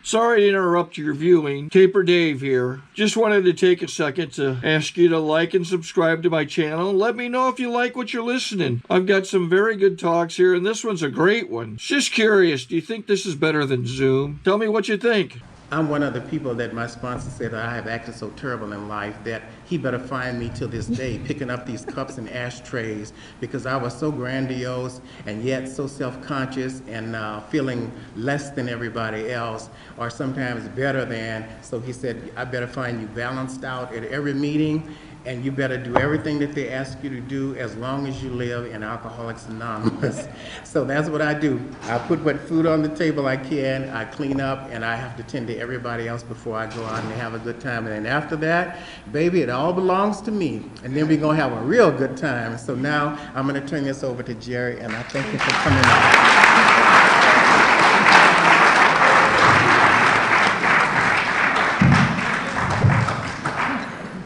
Sorry to interrupt your viewing. Taper Dave here. Just wanted to take a second to ask you to like and subscribe to my channel. Let me know if you like what you're listening. I've got some very good talks here, and this one's a great one. Just curious, do you think this is better than Zoom? Tell me what you think. I'm one of the people that my sponsor said that I have acted so terrible in life that he better find me till this day picking up these cups and ashtrays because I was so grandiose and yet so self-conscious and feeling less than everybody else or sometimes better than. So he said, I better find you balanced out at every meeting, and you better do everything that they ask you to do as long as you live in Alcoholics Anonymous. So that's what I do. I put what food on the table I can, I clean up, and I have to tend to everybody else before I go out and have a good time. And then after that, baby, it all belongs to me. And then we're gonna have a real good time. So now I'm gonna turn this over to Gerri, and I thank you for coming out.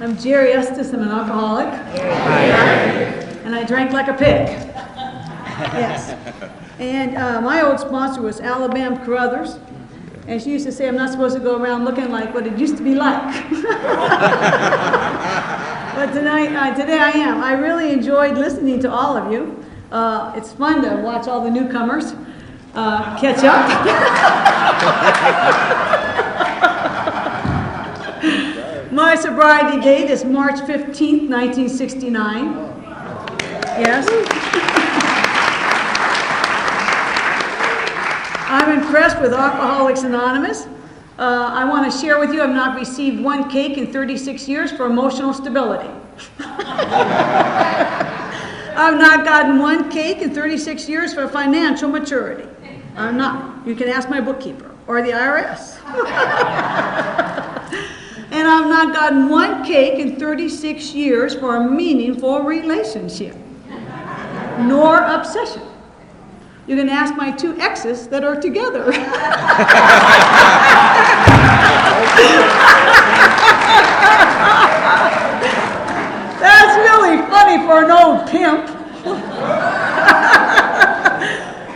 I'm Gerri Estes, I'm an alcoholic. And I drank like a pig. Yes. And my old sponsor was Alabama Carruthers. And she used to say, I'm not supposed to go around looking like what it used to be like. But today I am. I really enjoyed listening to all of you. It's fun to watch all the newcomers catch up. My sobriety date is March 15th, 1969. Yes. I'm impressed with Alcoholics Anonymous. I want to share with you I've not received one cake in 36 years for emotional stability. I've not gotten one cake in 36 years for financial maturity. I'm not. You can ask my bookkeeper or the IRS. And I've not gotten one cake in 36 years for a meaningful relationship, nor obsession. You can ask my two exes that are together. That's really funny for an old pimp.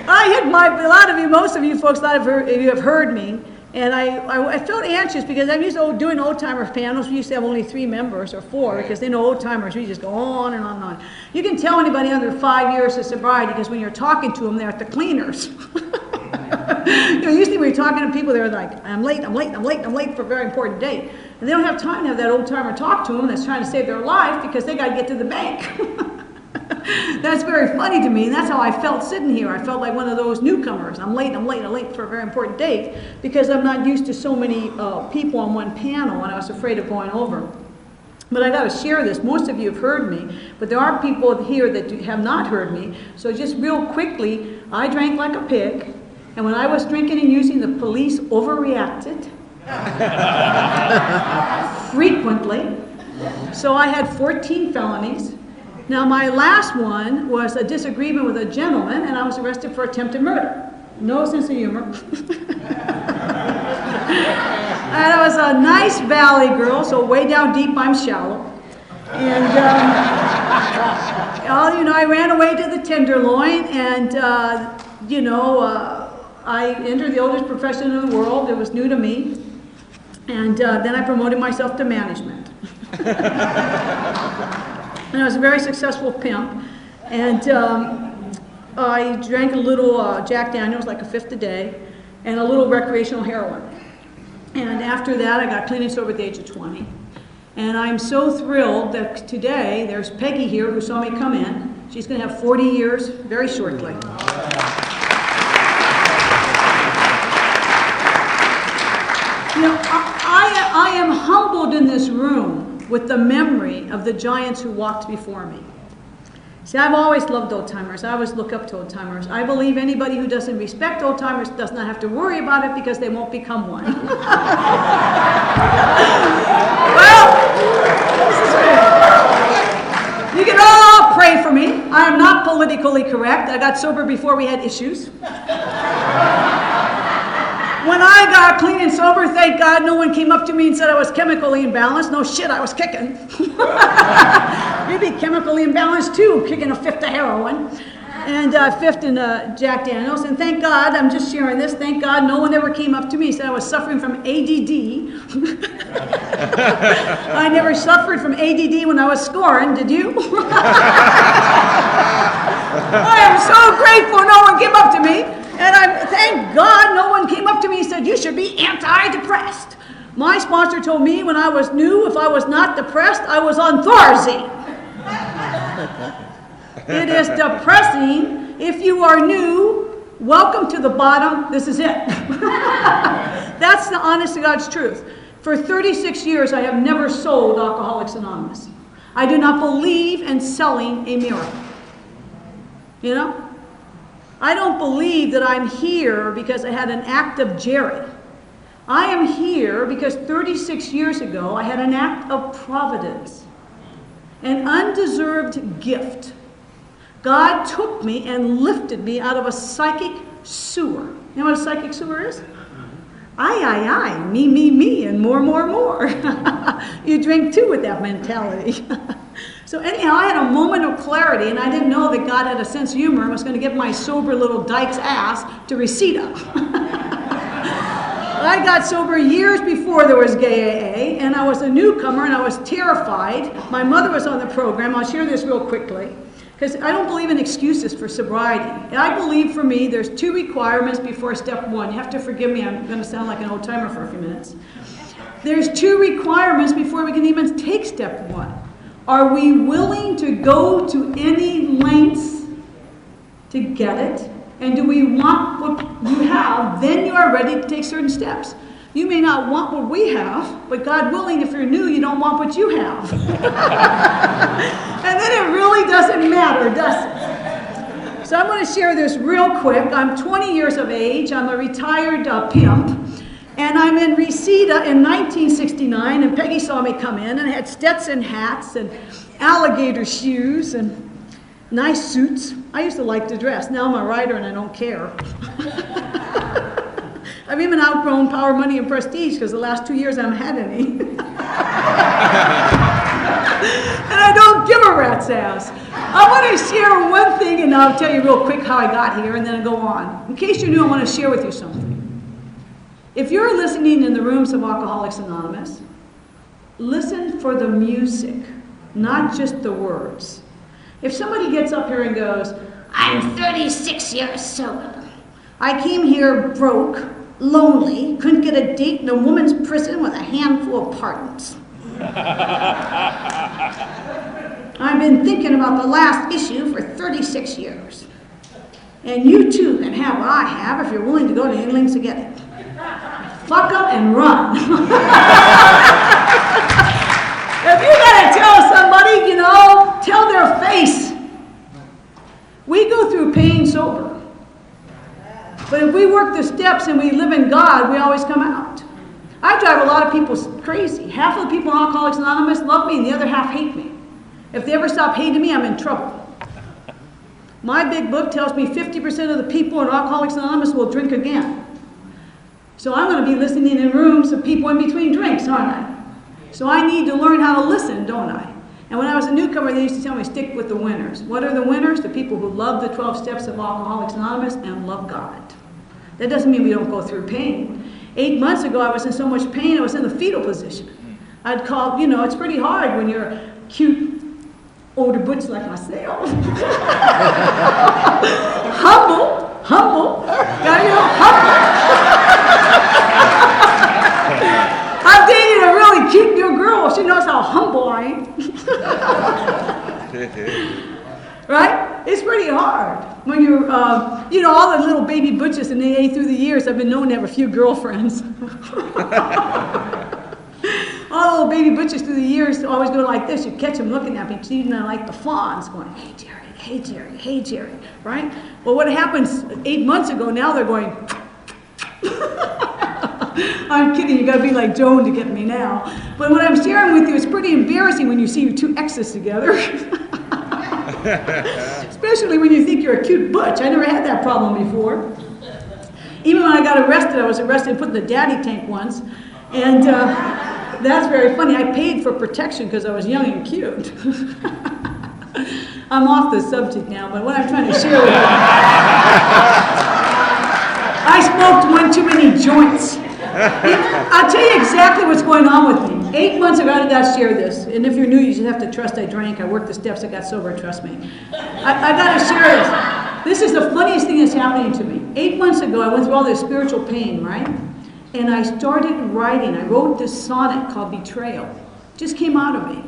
A lot of you, most of you folks, a lot of you have heard me. And I felt anxious because I'm used to doing old-timer panels. We used to have only 3 members or 4 because they know old-timers, we just go on and on and on. You can tell anybody under 5 years of sobriety because when you're talking to them, they're at the cleaners. Usually when you're talking to people, they're like, I'm late for a very important date. And they don't have time to have that old-timer talk to them that's trying to save their life because they got to get to the bank. That's very funny to me, and that's how I felt sitting here. I felt like one of those newcomers. I'm late for a very important date because I'm not used to so many people on one panel, and I was afraid of going over. But I got to share this. Most of you have heard me, but there are people here that have not heard me. So just real quickly, I drank like a pig, and when I was drinking and using, the police overreacted frequently. So I had 14 felonies. Now, my last one was a disagreement with a gentleman, and I was arrested for attempted murder. No sense of humor. And I was a nice valley girl, so way down deep, I'm shallow. And, you know, I ran away to the Tenderloin, and, I entered the oldest profession in the world. It was new to me. And then I promoted myself to management. And I was a very successful pimp. And I drank a little Jack Daniels, like a fifth a day, and a little recreational heroin. And after that, I got clean and sober at the age of 20. And I'm so thrilled that today, there's Peggy here who saw me come in. She's going to have 40 years very shortly. You know, I am humbled in this room with the memory of the giants who walked before me. See, I've always loved old-timers. I always look up to old-timers. I believe anybody who doesn't respect old-timers does not have to worry about it because they won't become one. Well, this is good. You can all pray for me. I am not politically correct. I got sober before we had issues. When I got clean and sober, thank God no one came up to me and said I was chemically imbalanced. No shit, I was kicking. You'd be chemically imbalanced too, kicking a fifth of heroin and a fifth in Jack Daniels. And thank God, I'm just sharing this, thank God no one ever came up to me and said I was suffering from ADD. I never suffered from ADD when I was scoring, did you? I am so grateful no one came up to me. And thank God no one came up to me and said, you should be antidepressed. My sponsor told me when I was new, if I was not depressed, I was on Thorazine. It is depressing. If you are new, welcome to the bottom. This is it. That's the honest to God's truth. For 36 years, I have never sold Alcoholics Anonymous. I do not believe in selling a mirror. You know? I don't believe that I'm here because I had an act of Gerri. I am here because 36 years ago I had an act of providence, an undeserved gift. God took me and lifted me out of a psychic sewer. You know what a psychic sewer is? I, me, and more. You drink too with that mentality. So anyhow, I had a moment of clarity, and I didn't know that God had a sense of humor and was going to get my sober little dyke's ass to Reseda. I got sober years before there was gay AA, and I was a newcomer, and I was terrified. My mother was on the program. I'll share this real quickly, because I don't believe in excuses for sobriety. And I believe for me there's 2 requirements before step 1. You have to forgive me, I'm going to sound like an old timer for a few minutes. There's 2 requirements before we can even take step 1. Are we willing to go to any lengths to get it? And do we want what you have? Then you are ready to take certain steps. You may not want what we have, but God willing, if you're new, you don't want what you have. And then it really doesn't matter, does it? So I'm going to share this real quick. I'm 20 years of age. I'm a retired pimp. And I'm in Reseda in 1969, and Peggy saw me come in, and I had Stetson hats and alligator shoes and nice suits. I used to like to dress. Now I'm a writer and I don't care. I've even outgrown power, money, and prestige because the last 2 years I haven't had any. And I don't give a rat's ass. I want to share one thing, and I'll tell you real quick how I got here, and then I'll go on. In case you're new, I want to share with you something. If you're listening in the rooms of Alcoholics Anonymous, listen for the music, not just the words. If somebody gets up here and goes, I'm 36 years sober. I came here broke, lonely, couldn't get a date in a woman's prison with a handful of pardons. I've been thinking about the last issue for 36 years. And you too can have what I have if you're willing to go to any lengths to get it. Fuck up and run. If you gotta tell somebody, you know, tell their face. We go through pain sober. But if we work the steps and we live in God, we always come out. I drive a lot of people crazy. Half of the people in Alcoholics Anonymous love me and the other half hate me. If they ever stop hating me, I'm in trouble. My big book tells me 50% of the people in Alcoholics Anonymous will drink again. So I'm going to be listening in rooms of people in between drinks, aren't I? So I need to learn how to listen, don't I? And when I was a newcomer, they used to tell me, stick with the winners. What are the winners? The people who love the 12 steps of Alcoholics Anonymous and love God. That doesn't mean we don't go through pain. 8 months ago, I was in so much pain, I was in the fetal position. I'd call, you know, it's pretty hard when you're a cute older butch like myself. humble, got you know, humble. I'm dating a really cute new girl. She knows how humble I am. Right? It's pretty hard when you're, you know, all the little baby butches in AA through the years. I've been known to have a few girlfriends. All the little baby butches through the years always go like this. You catch them looking at me, treating them like the fawns, going, hey, Gerri, hey, Gerri, hey, Gerri, right? Well, what happens 8 months ago, now they're going, I'm kidding, you gotta be like Joan to get me now. But what I'm sharing with you is pretty embarrassing when you see your two exes together. Especially when you think you're a cute butch. I never had that problem before. Even when I got arrested, I was arrested and put in the daddy tank once. And that's very funny. I paid for protection because I was young and cute. I'm off the subject now, but what I'm trying to share with you, I smoked one too many joints. I'll tell you exactly what's going on with me. 8 months ago, I got to share this. And if you're new, you just have to trust I drank. I worked the steps. I got sober. Trust me. I got to share this. This is the funniest thing that's happening to me. 8 months ago, I went through all this spiritual pain, right? And I started writing. I wrote this sonnet called Betrayal. It just came out of me.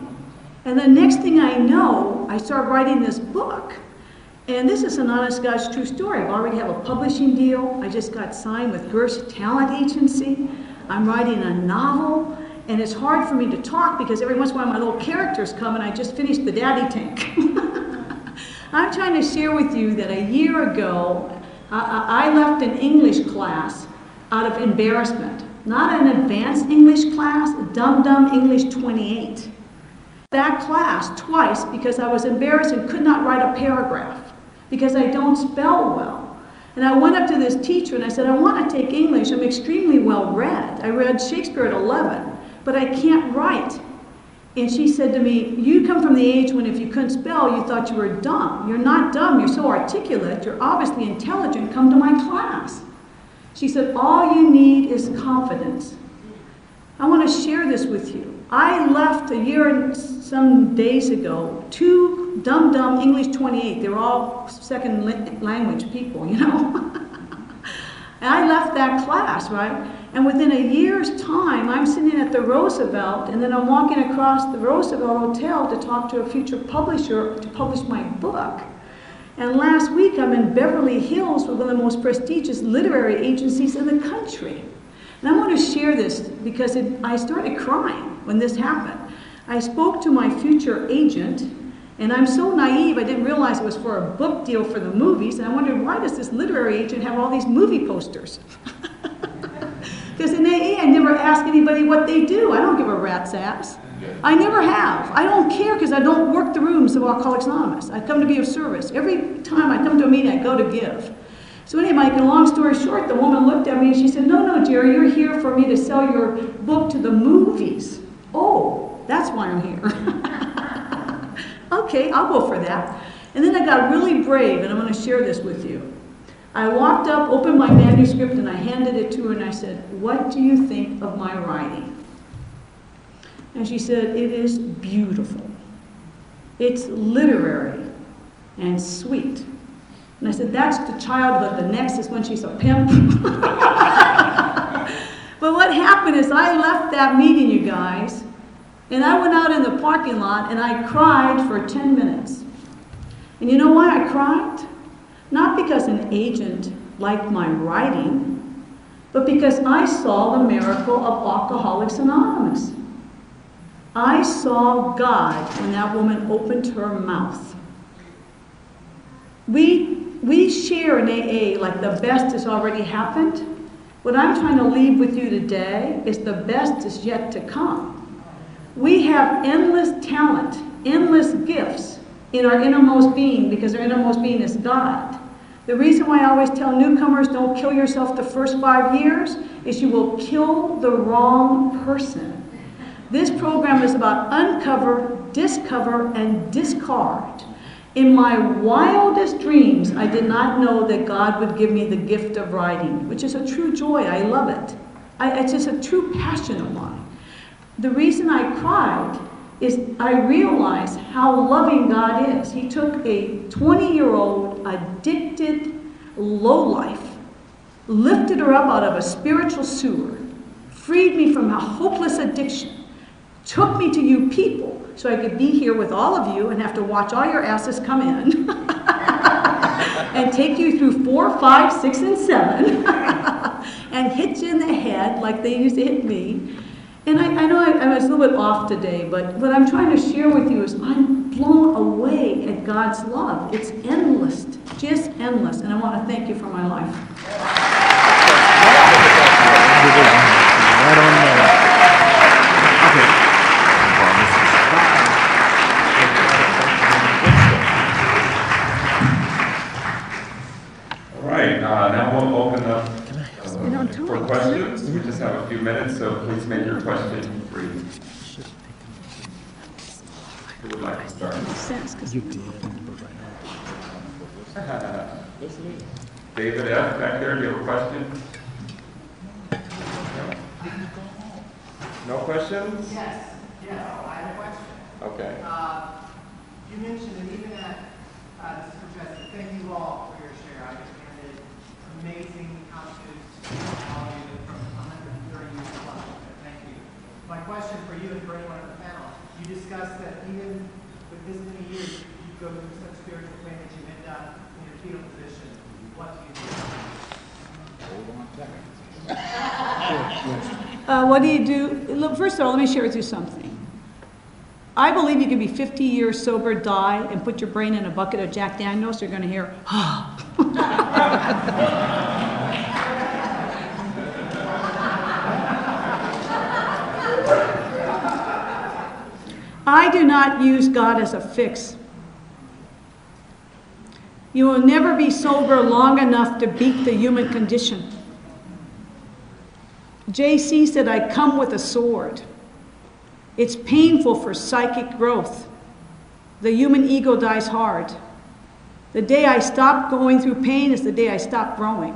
And the next thing I know, I start writing this book. And this is an honest God's true story. I already have a publishing deal. I just got signed with Gerri's talent agency. I'm writing a novel. And it's hard for me to talk because every once in a while my little characters come and I just finished the daddy tank. I'm trying to share with you that a year ago, I left an English class out of embarrassment. Not an advanced English class, Dum Dum English 28. That class twice because I was embarrassed and could not write a paragraph because I don't spell well. And I went up to this teacher and I said, I want to take English. I'm extremely well read. I read Shakespeare at 11, but I can't write. And she said to me, you come from the age when if you couldn't spell, you thought you were dumb. You're not dumb, you're so articulate, you're obviously intelligent, come to my class. She said, all you need is confidence. I want to share this with you. I left a year and some days ago, 2 Dum Dum English 28. They were all second language people, you know. And I left that class, right? And within a year's time, I'm sitting at the Roosevelt, and then I'm walking across the Roosevelt Hotel to talk to a future publisher to publish my book. And last week, I'm in Beverly Hills with one of the most prestigious literary agencies in the country. And I want to share this because I started crying when this happened. I spoke to my future agent, and I'm so naive, I didn't realize it was for a book deal for the movies, and I wondered, why does this literary agent have all these movie posters? Because in AA, I never ask anybody what they do. I don't give a rat's ass. I never have. I don't care because I don't work the rooms of Alcoholics Anonymous. I come to be of service. Every time I come to a meeting, I go to give. So anyway, Mike, long story short, the woman looked at me and she said, no, Gerri, you're here for me to sell your book to the movies. Oh, that's why I'm here. Okay, I'll go for that. And then I got really brave, and I'm going to share this with you. I walked up, opened my manuscript, and I handed it to her, and I said, what do you think of my writing? And she said, it is beautiful. It's literary and sweet. And I said, that's the childhood. The next is when she's a pimp. But what happened is I left that meeting, you guys, and I went out in the parking lot and I cried for 10 minutes. And you know why I cried? Not because an agent liked my writing, but because I saw the miracle of Alcoholics Anonymous. I saw God when that woman opened her mouth. We share in AA like the best has already happened. What I'm trying to leave with you today is the best is yet to come. We have endless talent, endless gifts in our innermost being because our innermost being is God. The reason why I always tell newcomers don't kill yourself the first 5 years is you will kill the wrong person. This program is about uncover, discover, and discard. In my wildest dreams, I did not know that God would give me the gift of writing, which is a true joy. I love it. It's just a true passion of mine. The reason I cried is I realized how loving God is. He took a 20-year-old addicted lowlife, lifted her up out of a spiritual sewer, freed me from a hopeless addiction, took me to you people so I could be here with all of you and have to watch all your asses come in and take you through 4, 5, 6, and 7 and hit you in the head like they used to hit me. And I know I was a little bit off today, but what I'm trying to share with you is I'm blown away at God's love. It's endless, just endless, and I want to thank you for my life. Right on there. Okay. All right, now we'll open up for questions. We just have a few minutes, so please make your question brief. Who would like to start? David F. back there, do you have a question? No questions? Yes, I have a question. Okay. You mentioned that even at this professor, thank you all for your share. I understand that amazing contributions to all of you from 130 years plus. Thank you. My question for you and for anyone on the panel, you discussed that even with this many years, you go through such spiritual pain that you end up in a fetal position. What do you do? Hold on a second. What do you do? Look, first of all, let me share with you something. I believe you can be 50 years sober, die, and put your brain in a bucket of Jack Daniels. You're going to hear, I do not use God as a fix. You will never be sober long enough to beat the human condition. JC said, I come with a sword. It's painful for psychic growth. The human ego dies hard. The day I stop going through pain is the day I stop growing.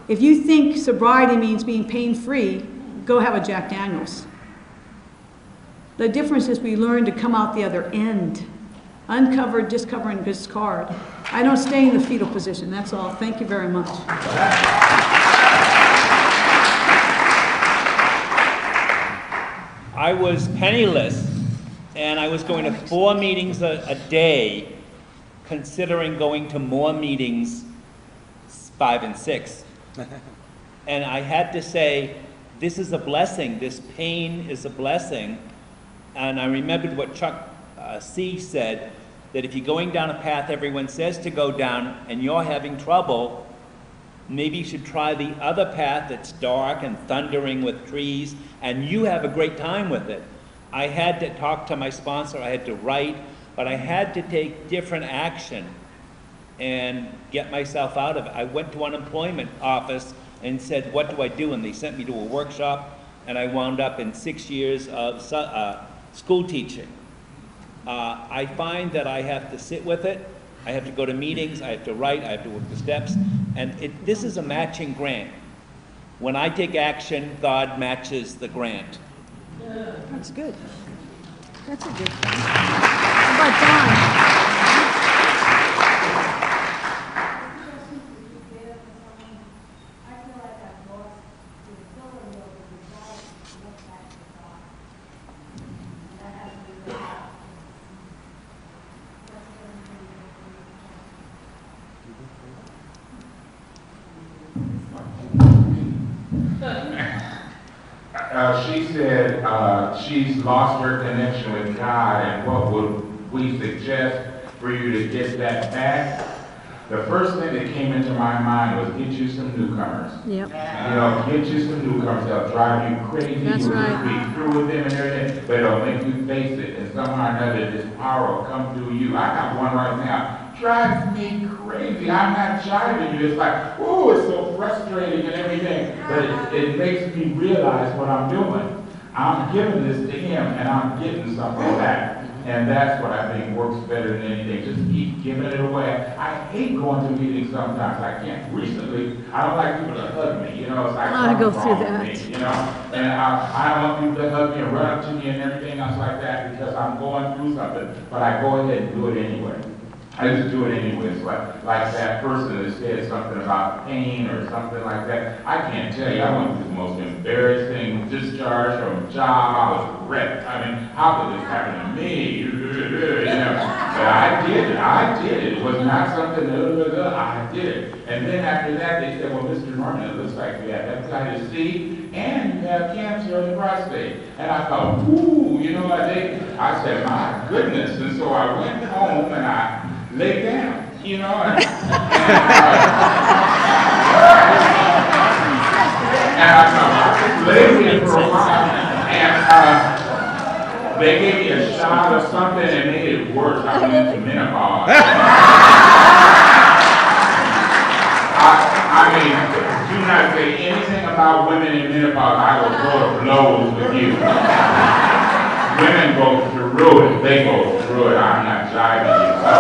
If you think sobriety means being pain-free, go have a Jack Daniels. The difference is we learn to come out the other end. Uncover, discover, and discard. I don't stay in the fetal position, that's all. Thank you very much. I was penniless, and I was going to 4 meetings a day, considering going to more meetings, 5 and 6. And I had to say, this is a blessing. This pain is a blessing. And I remembered what Chuck C. said, that if you're going down a path everyone says to go down, and you're having trouble, maybe you should try the other path that's dark and thundering with trees, and you have a great time with it. I had to talk to my sponsor, I had to write, but I had to take different action and get myself out of it. I went to unemployment office and said, what do I do? And they sent me to a workshop, and I wound up in 6 years of school teaching. I find that I have to sit with it. I have to go to meetings, I have to write, I have to work the steps, and this is a matching grant. When I take action, God matches the grant. That's good. That's a good thing. How about Don? She said she's lost her connection with God, and what would we suggest for you to get that back? The first thing that came into my mind was get you some newcomers. Yep. You know, get you some newcomers. They'll drive you crazy. That's You'll right. be through with them and everything, but it'll make you face it, and somehow or another this power will come through you. I got one right now. Drives me crazy. I'm not jiving you. It's like, ooh, it's so frustrating and everything. But it makes me realize what I'm doing. I I'm giving this to him and I'm getting something back. And that's what I think works better than anything. Just keep giving it away. I hate going to meetings sometimes. I can't. Recently, I don't like people to hug me. You know, it's like I go something's through wrong with that. me, you know? And I don't want people to hug me and run up to me and everything else like that because I'm going through something. But I go ahead and do it anyway. I just do it anyway. It's like that person that said something about pain or something like that. I can't tell you, I went through the most embarrassing discharge from a job. I was wrecked. I mean, how could this happen to me? You know? But I did it. It was not something, I did it. And then after that, they said, well, Mr. Norman, it looks like you have hepatitis C and you have cancer in the prostate. And I thought, ooh, you know, I said, my goodness. And so I went home and I lay down, you know, and I lay there for a while, and they gave me a shot of something and made it worse. I went into menopause. I mean, do not say anything about women in menopause. I will go to blows with you. Women go through it. They go through it. I'm not jiving you. So,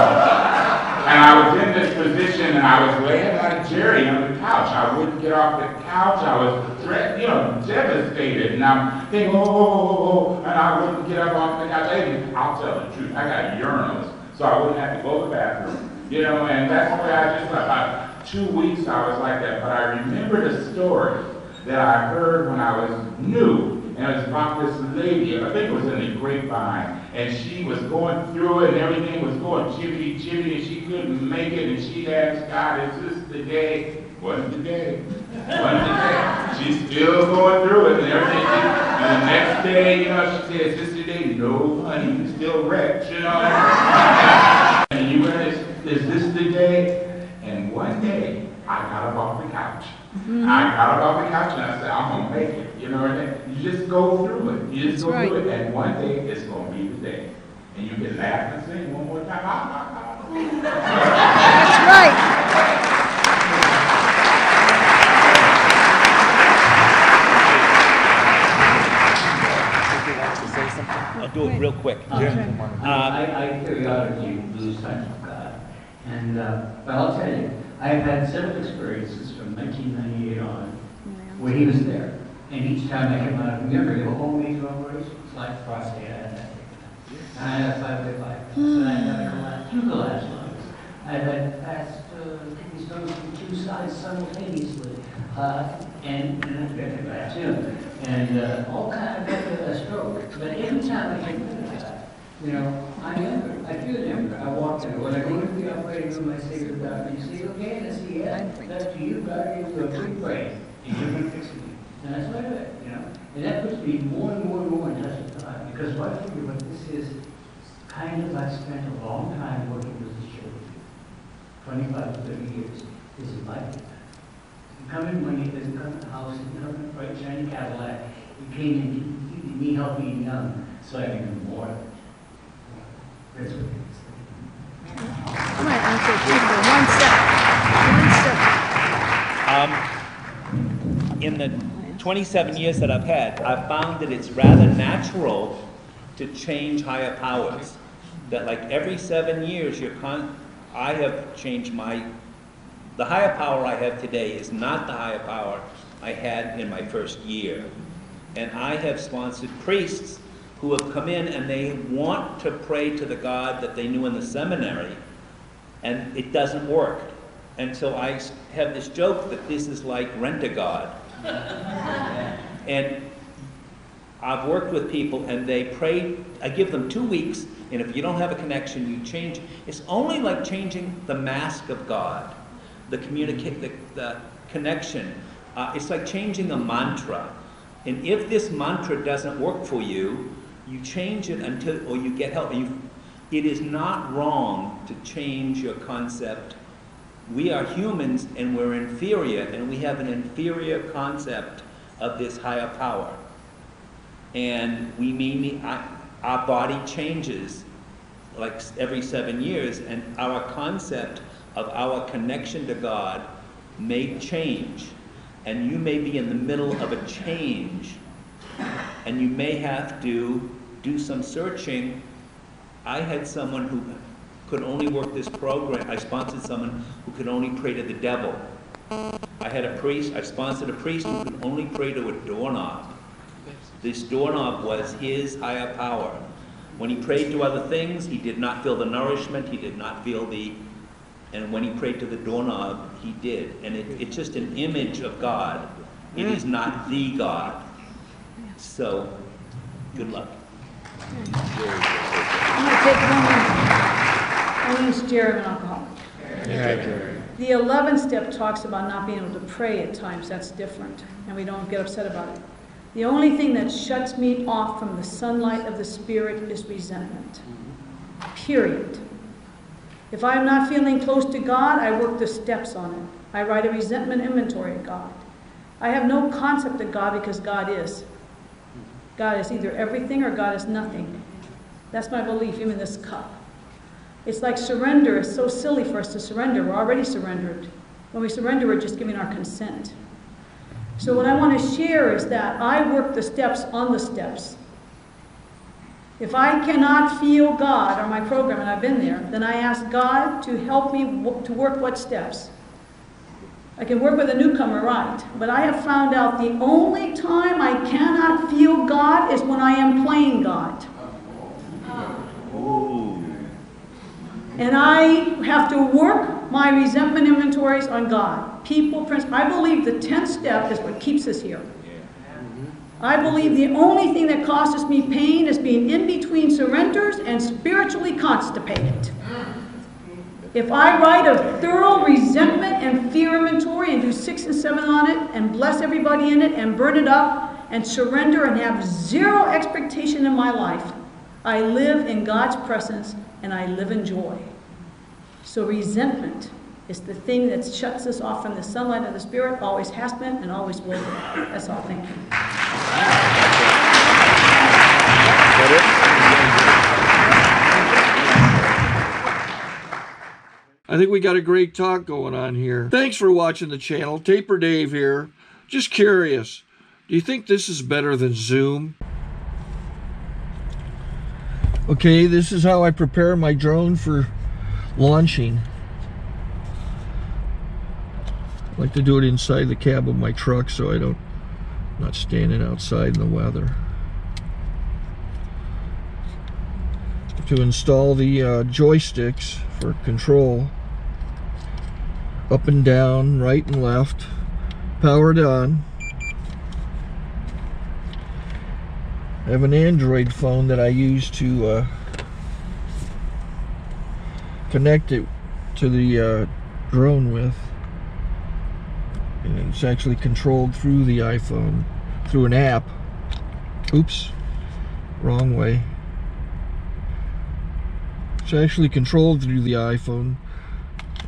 and I was in this position, and I was laying like Gerri on the couch. I wouldn't get off the couch. I was, devastated. And I'm thinking, and I wouldn't get up off the couch. I'll tell the truth. I got urinals, so I wouldn't have to go to the bathroom. You know, and that's the way I just, about 2 weeks I was like that. But I remembered a story that I heard when I was new. And it was about this lady, I think it was in the grapevine, and she was going through it and everything was going jibbity, and she couldn't make it, and she asked God, is this the day? Wasn't the day. Wasn't the day. She's still going through it and everything. And the next day, you know, she said, is this the day? No, honey, you're still wrecked, you know. And you went, is this the day? And one day, I got up off the couch. I got up off the couch and I said, I'm going to make it. You know what I mean? You just go through it. You just go through it. And one day, it's going to be the day. And you can laugh and sing one more time. That's right. I'll do it real quick. I periodically lose sight of God. And, but I'll tell you, I've had several experiences from 1998 on where he was there. And each time I came out of memory of a whole major operation, it's like prostate, I had that. And I had 5-way bypass, and I had 2 collapse lungs. I've had past kidney stones from 2 sides simultaneously, and I've got that too. And all kind of a stroke. But every time I get rid of that, you know, I'm younger. I feel younger. I walk in. When I go into the operating room, I say to the doctor, you say, okay, and I say, yeah, that's to you, God gave you a big brain, and you're going to fix me. And that's what I do it, you know. And that puts me more and more and more in touch with God. Because what I figure what this is, kind of I spent a long time working with the children. 25 to 30 years. This is my life. You come in when you come in the house, you come in a bright shiny Cadillac, you came in, you need help being young, so I can do more. That's what it is. I'm going to answer one step. In the 27 years that I've had, I've found that it's rather natural to change higher powers. That like every 7 years, I have changed the higher power I have today is not the higher power I had in my first year. And I have sponsored priests who have come in and they want to pray to the God that they knew in the seminary, and it doesn't work. And so I have this joke that this is like Rent-A-God. And I've worked with people and they pray, I give them 2 weeks, and if you don't have a connection, you change. It's only like changing the mask of God, the connection. It's like changing a mantra. And if this mantra doesn't work for you, you change it or you get help. It is not wrong to change your concept. We are humans and we're inferior, and we have an inferior concept of this higher power. And our body changes like every 7 years, and our concept of our connection to God may change. And you may be in the middle of a change, and you may have to do some searching. I had someone who could only work this program. I sponsored someone who could only pray to the devil. I had a priest, I sponsored a priest who could only pray to a doorknob. This doorknob was his higher power. When he prayed to other things, he did not feel the nourishment, he did not feel the, and when he prayed to the doorknob, he did. And it's just an image of God. It is not the God. So, good luck. I'm going to take one minute. My name is Gerri, I'm an alcoholic. Yeah, Gerri. The 11th step talks about not being able to pray at times. That's different, and we don't get upset about it. The only thing that shuts me off from the sunlight of the Spirit is resentment. Period. If I'm not feeling close to God, I work the steps on it. I write a resentment inventory of God. I have no concept of God because God is. God is either everything or God is nothing. That's my belief, even in this cup. It's like surrender. It's so silly for us to surrender. We're already surrendered. When we surrender, we're just giving our consent. So what I want to share is that I work the steps on the steps. If I cannot feel God or my program, and I've been there, then I ask God to help me to work what steps. I can work with a newcomer, right? But I have found out the only time I cannot feel God is when I am playing God. And I have to work my resentment inventories on God. People, I believe the 10th step is what keeps us here. I believe the only thing that causes me pain is being in between surrenders and spiritually constipated. If I write a thorough resentment and fear inventory and do 6 and 7 on it and bless everybody in it and burn it up and surrender and have zero expectation in my life, I live in God's presence and I live in joy. So resentment is the thing that shuts us off from the sunlight of the Spirit, always has been and always will be. That's all. Thank you. I think we got a great talk going on here. Thanks for watching the channel. Taper Dave here. Just curious, do you think this is better than Zoom? Okay, this is how I prepare my drone for launching. I like to do it inside the cab of my truck so I'm not standing outside in the weather. To install the joysticks for control, up and down, right and left, powered on. I have an Android phone that I use to connect it to the drone with, and it's actually controlled through the iPhone, through an app. Oops, wrong way. It's actually controlled through the iPhone,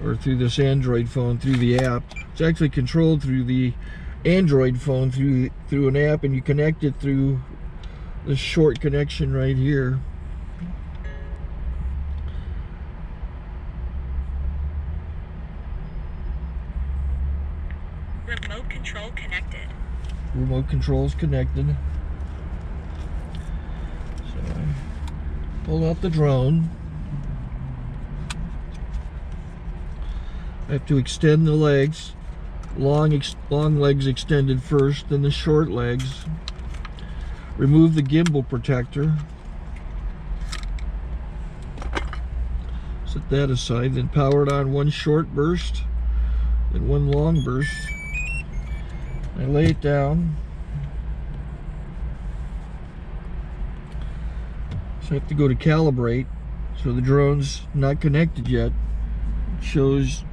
or through this Android phone, through the app. It's actually controlled through the Android phone, through an app, and you connect it through this short connection right here. Remote control connected. Remote control's connected. So I pull out the drone. I have to extend the legs. Long legs extended first, then the short legs. Remove the gimbal protector. Set that aside, then power it on one short burst, then one long burst. I lay it down. So I have to go to calibrate. So the drone's not connected yet. It shows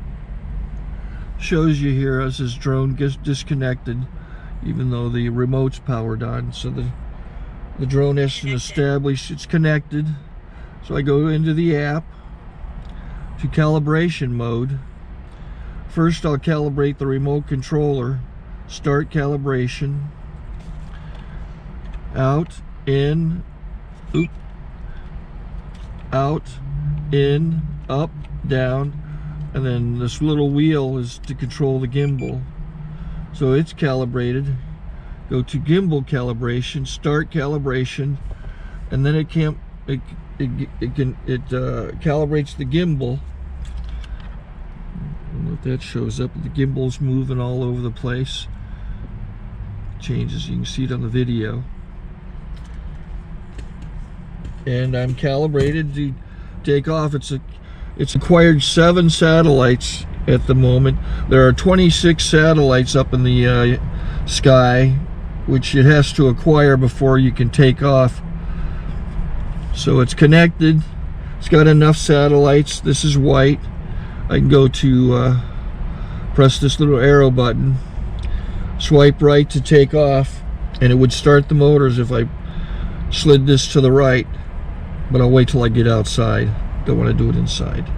you here as this drone gets disconnected, even though the remote's powered on. So the drone has to establish it's connected. So I go into the app to calibration mode. First I'll calibrate the remote controller. Start calibration. Out, in, oop, out, in, up, down, and then this little wheel is to control the gimbal. So it's calibrated. go to gimbal calibration, start calibration, and then it calibrates the gimbal. I don't know if that shows up. The gimbal's moving all over the place. Changes, you can see it on the video. And I'm calibrated to take off. It's acquired 7 satellites at the moment. There are 26 satellites up in the sky, which it has to acquire before you can take off. So it's connected. It's got enough satellites. This is white. I can go to press this little arrow button, swipe right to take off, and it would start the motors if I slid this to the right, but I'll wait till I get outside. Don't want to do it inside.